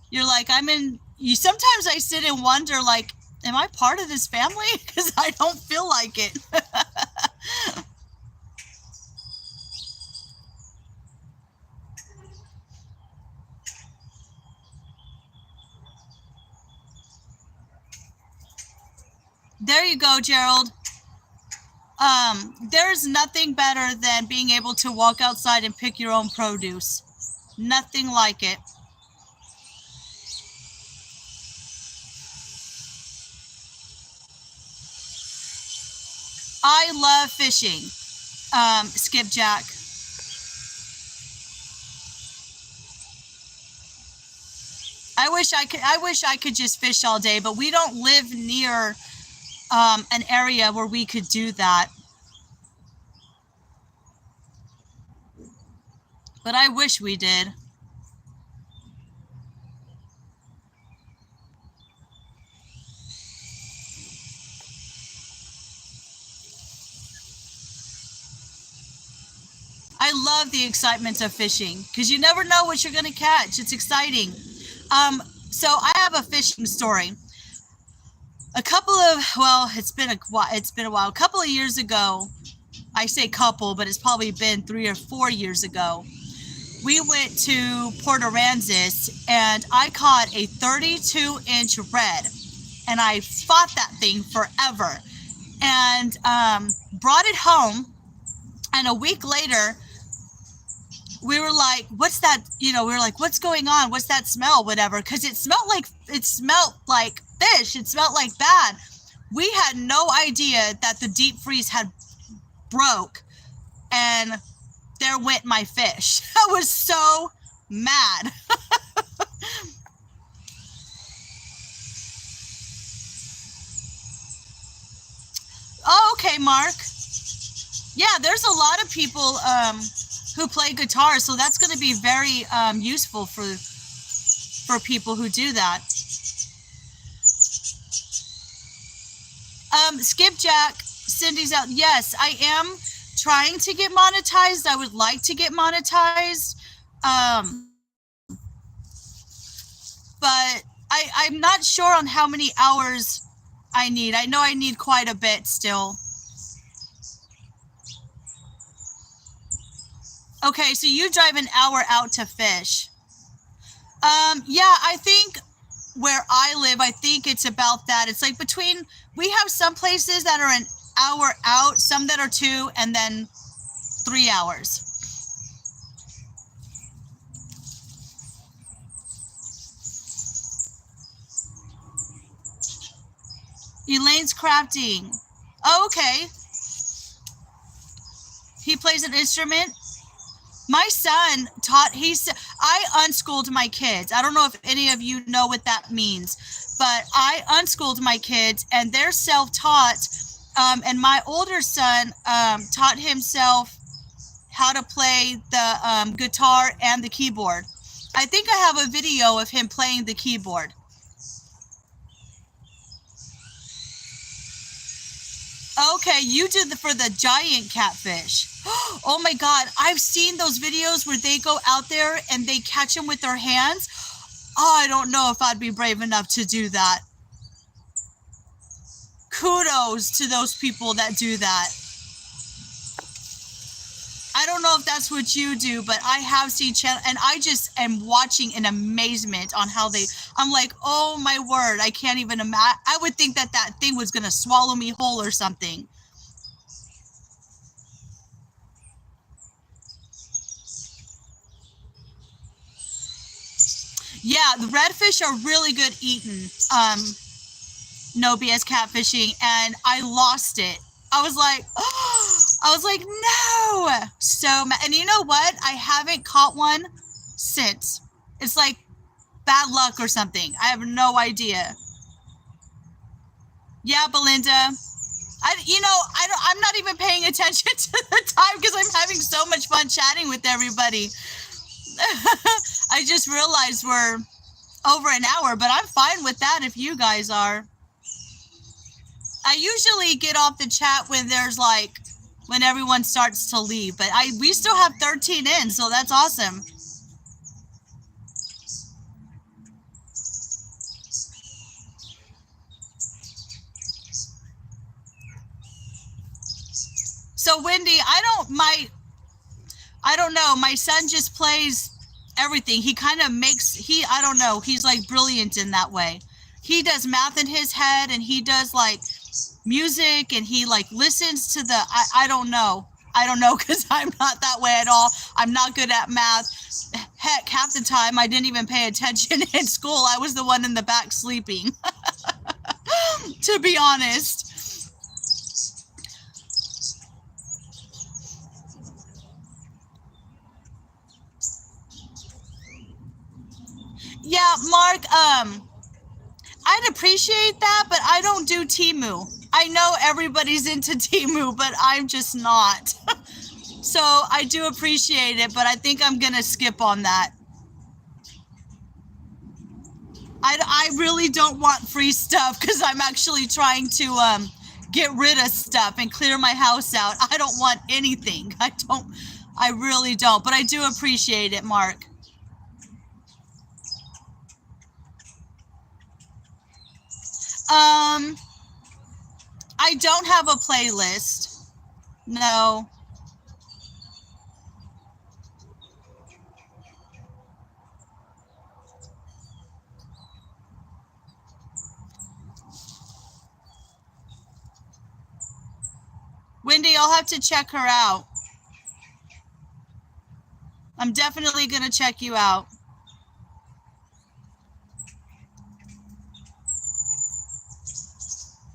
you're like, sometimes I sit and wonder, like, am I part of this family? Because I don't feel like it. There you go, Gerald. There's nothing better than being able to walk outside and pick your own produce. Nothing like it. I love fishing, Skipjack. I wish I could just fish all day, but we don't live near an area where we could do that. But I wish we did. I love the excitement of fishing because you never know what you're going to catch. It's exciting. So I have a fishing story. It's been a while. A couple of years ago, I say couple, but it's probably been 3 or 4 years ago. We went to Port Aransas and I caught a 32-inch red, and I fought that thing forever, and brought it home. And a week later, we were like, "What's that?" We were like, "What's going on? What's that smell?" Whatever, because it smelled like fish. It smelled like bad. We had no idea that the deep freeze had broke, and there went my fish. I was so mad. Oh, okay, Mark. Yeah, there's a lot of people who play guitar, so that's going to be very useful for people who do that. Skipjack, Cindy's out. Yes, I am trying to get monetized. I would like to get monetized. But I'm not sure on how many hours I need. I know I need quite a bit still. Okay, so you drive an hour out to fish. Yeah, I think where I live, I think it's about that. It's like we have some places that are an hour out, some that are 2, and then 3 hours. Elaine's crafting. Oh, okay. He plays an instrument. My son I unschooled my kids. I don't know if any of you know what that means, but I unschooled my kids and they're self-taught. And my older son taught himself how to play the guitar and the keyboard. I think I have a video of him playing the keyboard. Okay, you did for the giant catfish. Oh my God, I've seen those videos where they go out there and they catch them with their hands. Oh, I don't know if I'd be brave enough to do that. Kudos to those people that do that. I don't know if that's what you do, but I have seen channel, and I just am watching in amazement on how I'm like, oh my word, I can't even imagine. I would think that that thing was going to swallow me whole or something. Yeah, the redfish are really good eating. No BS catfishing, and I lost it. I was like, oh, I was like, no. So, and you know what? I haven't caught one since. It's like bad luck or something. I have no idea. Yeah, Belinda. I'm not even paying attention to the time because I'm having so much fun chatting with everybody. I just realized we're over an hour, but I'm fine with that if you guys are. I usually get off the chat when when everyone starts to leave, but we still have 13 in, so that's awesome. So Wendy, I don't know. My son just plays everything. He kind of I don't know. He's like brilliant in that way. He does math in his head, and he does like music, and he like listens to I don't know. I don't know because I'm not that way at all. I'm not good at math. Heck, half the time I didn't even pay attention in school. I was the one in the back sleeping, to be honest. Yeah, Mark, I'd appreciate that, but I don't do Temu. I know everybody's into Temu, but I'm just not. So I do appreciate it, but I think I'm going to skip on that. I really don't want free stuff because I'm actually trying to get rid of stuff and clear my house out. I don't want anything. I really don't, but I do appreciate it, Mark. I don't have a playlist. No. Wendy, I'll have to check her out. I'm definitely going to check you out.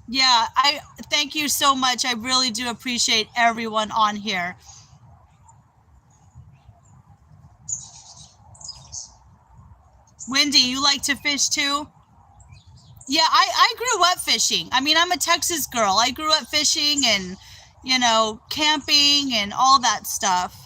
Yeah, I thank you so much. I really do appreciate everyone on here. Wendy, you like to fish too? Yeah, I grew up fishing. I mean, I'm a Texas girl. I grew up fishing and, camping and all that stuff.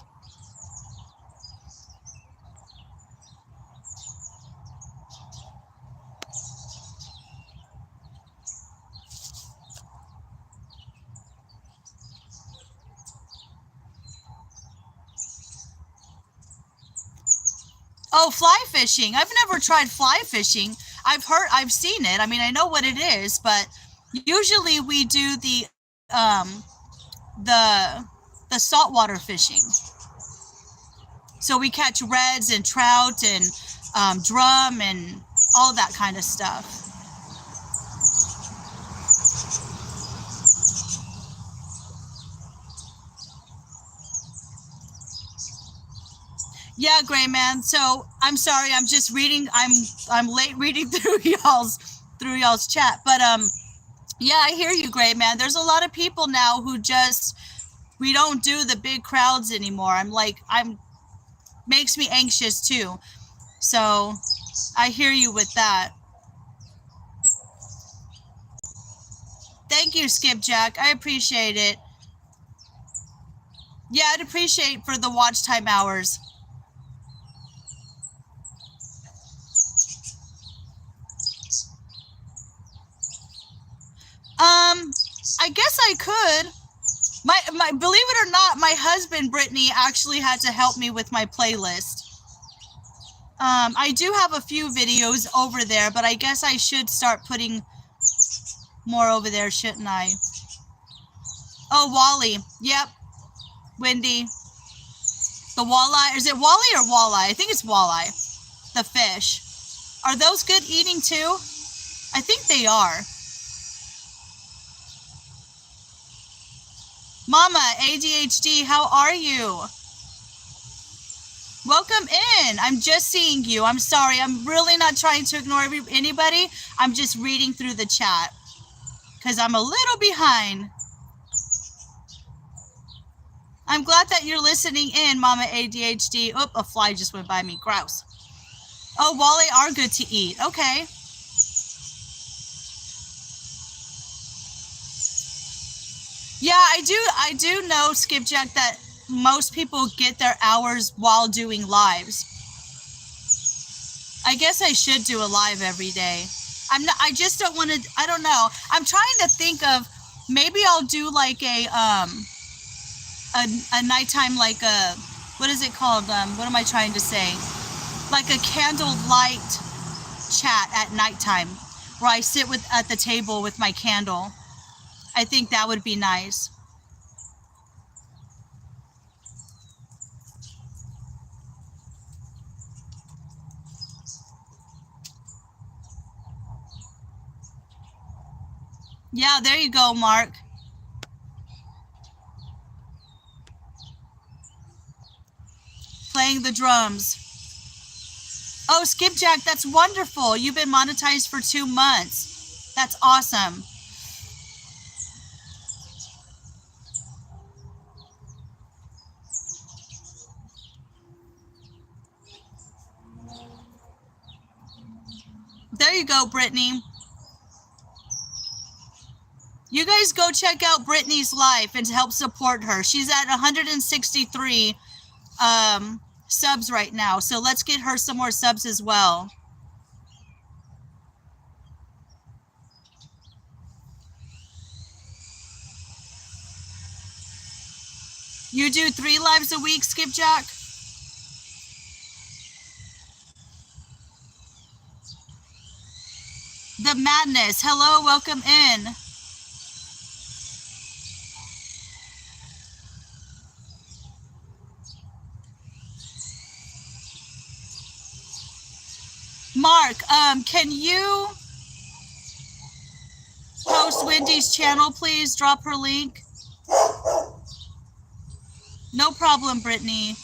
Oh, fly fishing. I've never tried fly fishing. I've seen it. I mean, I know what it is, but usually we do um, the saltwater fishing. So we catch reds and trout and drum and all that kind of stuff. Yeah, Gray Man. So I'm sorry, I'm just reading. I'm late reading through y'all's chat, but yeah, I hear you, Gray Man. There's a lot of people now who we don't do the big crowds anymore. Makes me anxious too. So I hear you with that. Thank you, Skipjack. I appreciate it. Yeah, I'd appreciate for the watch time hours. I guess I could. My believe it or not, my husband, Brittany, actually had to help me with my playlist. I do have a few videos over there, but I guess I should start putting more over there, shouldn't I? Oh, Wally. Yep. Wendy. The walleye. Is it Wally or walleye? I think it's walleye. The fish. Are those good eating too? I think they are. Mama, ADHD, how are you? Welcome in. I'm just seeing you. I'm sorry. I'm really not trying to ignore anybody. I'm just reading through the chat because I'm a little behind. I'm glad that you're listening in, Mama ADHD. Oop, a fly just went by me. Grouse. Oh, walleye are good to eat. Okay. Yeah, I do know, Skipjack, that most people get their hours while doing lives. I guess I should do a live every day. I just don't want to, I don't know. I'm trying to think of, maybe I'll do like a nighttime, like a, what is it called? What am I trying to say? Like a candlelight chat at nighttime where I sit at the table with my candle. I think that would be nice. Yeah, there you go, Mark. Playing the drums. Oh, Skipjack, that's wonderful. You've been monetized for 2 months. That's awesome. There you go, Brittany. You guys go check out Brittany's life and help support her. She's at 163 subs right now. So let's get her some more subs as well. You do 3 lives a week, Skipjack? The Madness. Hello, welcome in. Mark, can you post Wendy's channel, please? Drop her link. No problem, Brittany.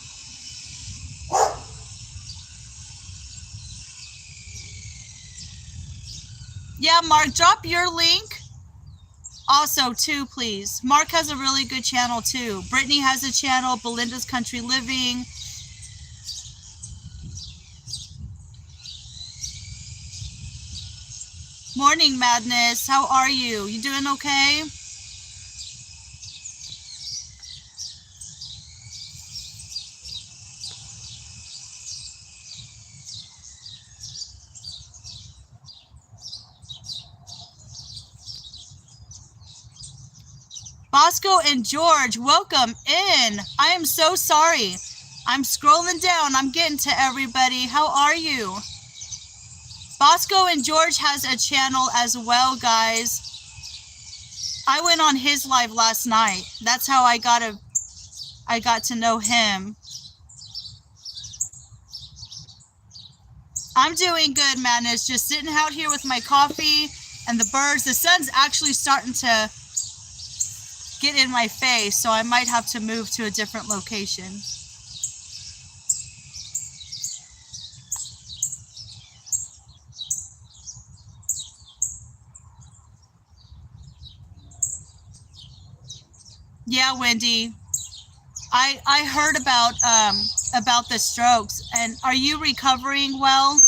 Yeah, Mark, drop your link also, too, please. Mark has a really good channel, too. Brittany has a channel, Belinda's Country Living. Morning, Madness. How are you? You doing okay? Bosco and George, welcome in. I am so sorry. I'm scrolling down. I'm getting to everybody. How are you? Bosco and George has a channel as well, guys. I went on his live last night. That's how I got to know him. I'm doing good, Madness. Just sitting out here with my coffee and the birds. The sun's actually starting to get in my face, so I might have to move to a different location. Yeah, Wendy. I heard about the strokes. And are you recovering well?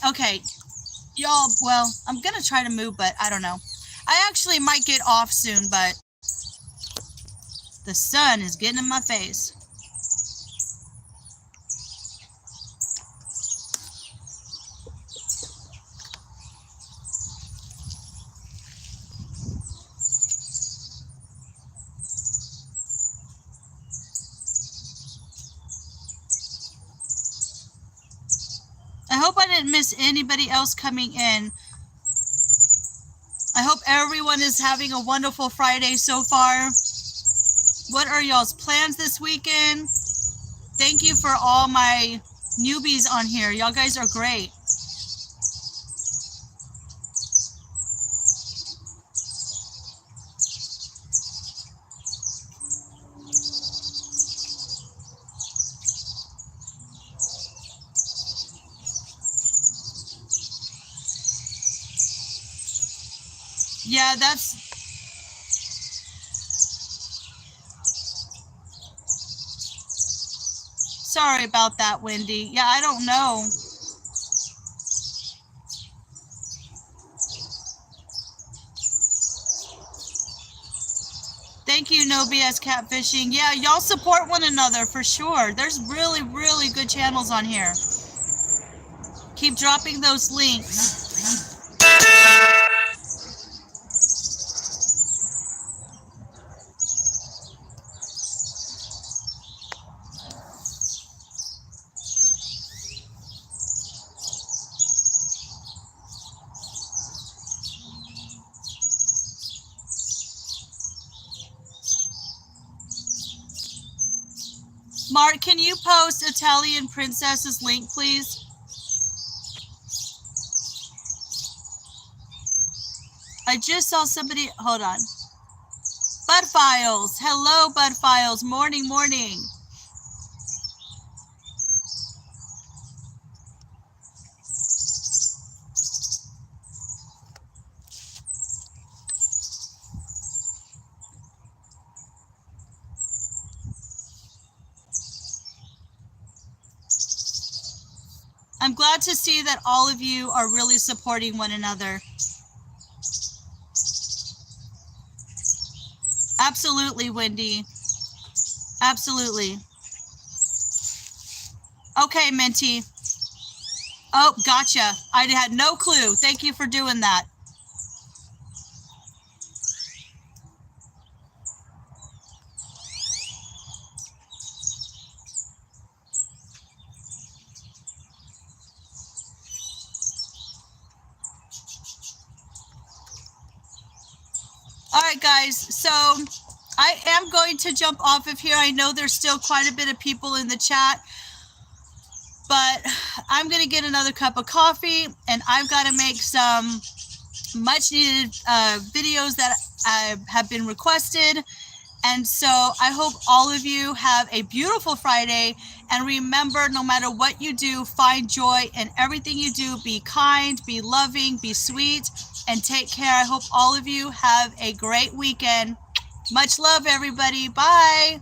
Okay, y'all, well, I'm gonna try to move, but I don't know. I actually might get off soon, but the sun is getting in my face. didn't miss anybody else coming in. I hope everyone is having a wonderful Friday so far. What are y'all's plans this weekend? Thank you for all my newbies on here. Y'all guys are great. Yeah, that's... Sorry about that, Wendy. Yeah, I don't know. Thank you, No BS Catfishing. Yeah, y'all support one another for sure. There's really, really good channels on here. Keep dropping those links. Mark, can you post Italian Princess's link, please? I just saw somebody... Hold on. Bud Files. Hello, Bud Files. Morning, morning. I'm glad to see that all of you are really supporting one another. Absolutely, Wendy. Absolutely. Okay, Minty. Oh, gotcha. I had no clue. Thank you for doing that. All right, guys. So I am going to jump off of here. I know there's still quite a bit of people in the chat, but I'm going to get another cup of coffee, and I've got to make some much needed videos that have been requested. And so I hope all of you have a beautiful Friday. And remember, no matter what you do, find joy in everything you do. Be kind, be loving, be sweet, and take care. I hope all of you have a great weekend. Much love, everybody. Bye.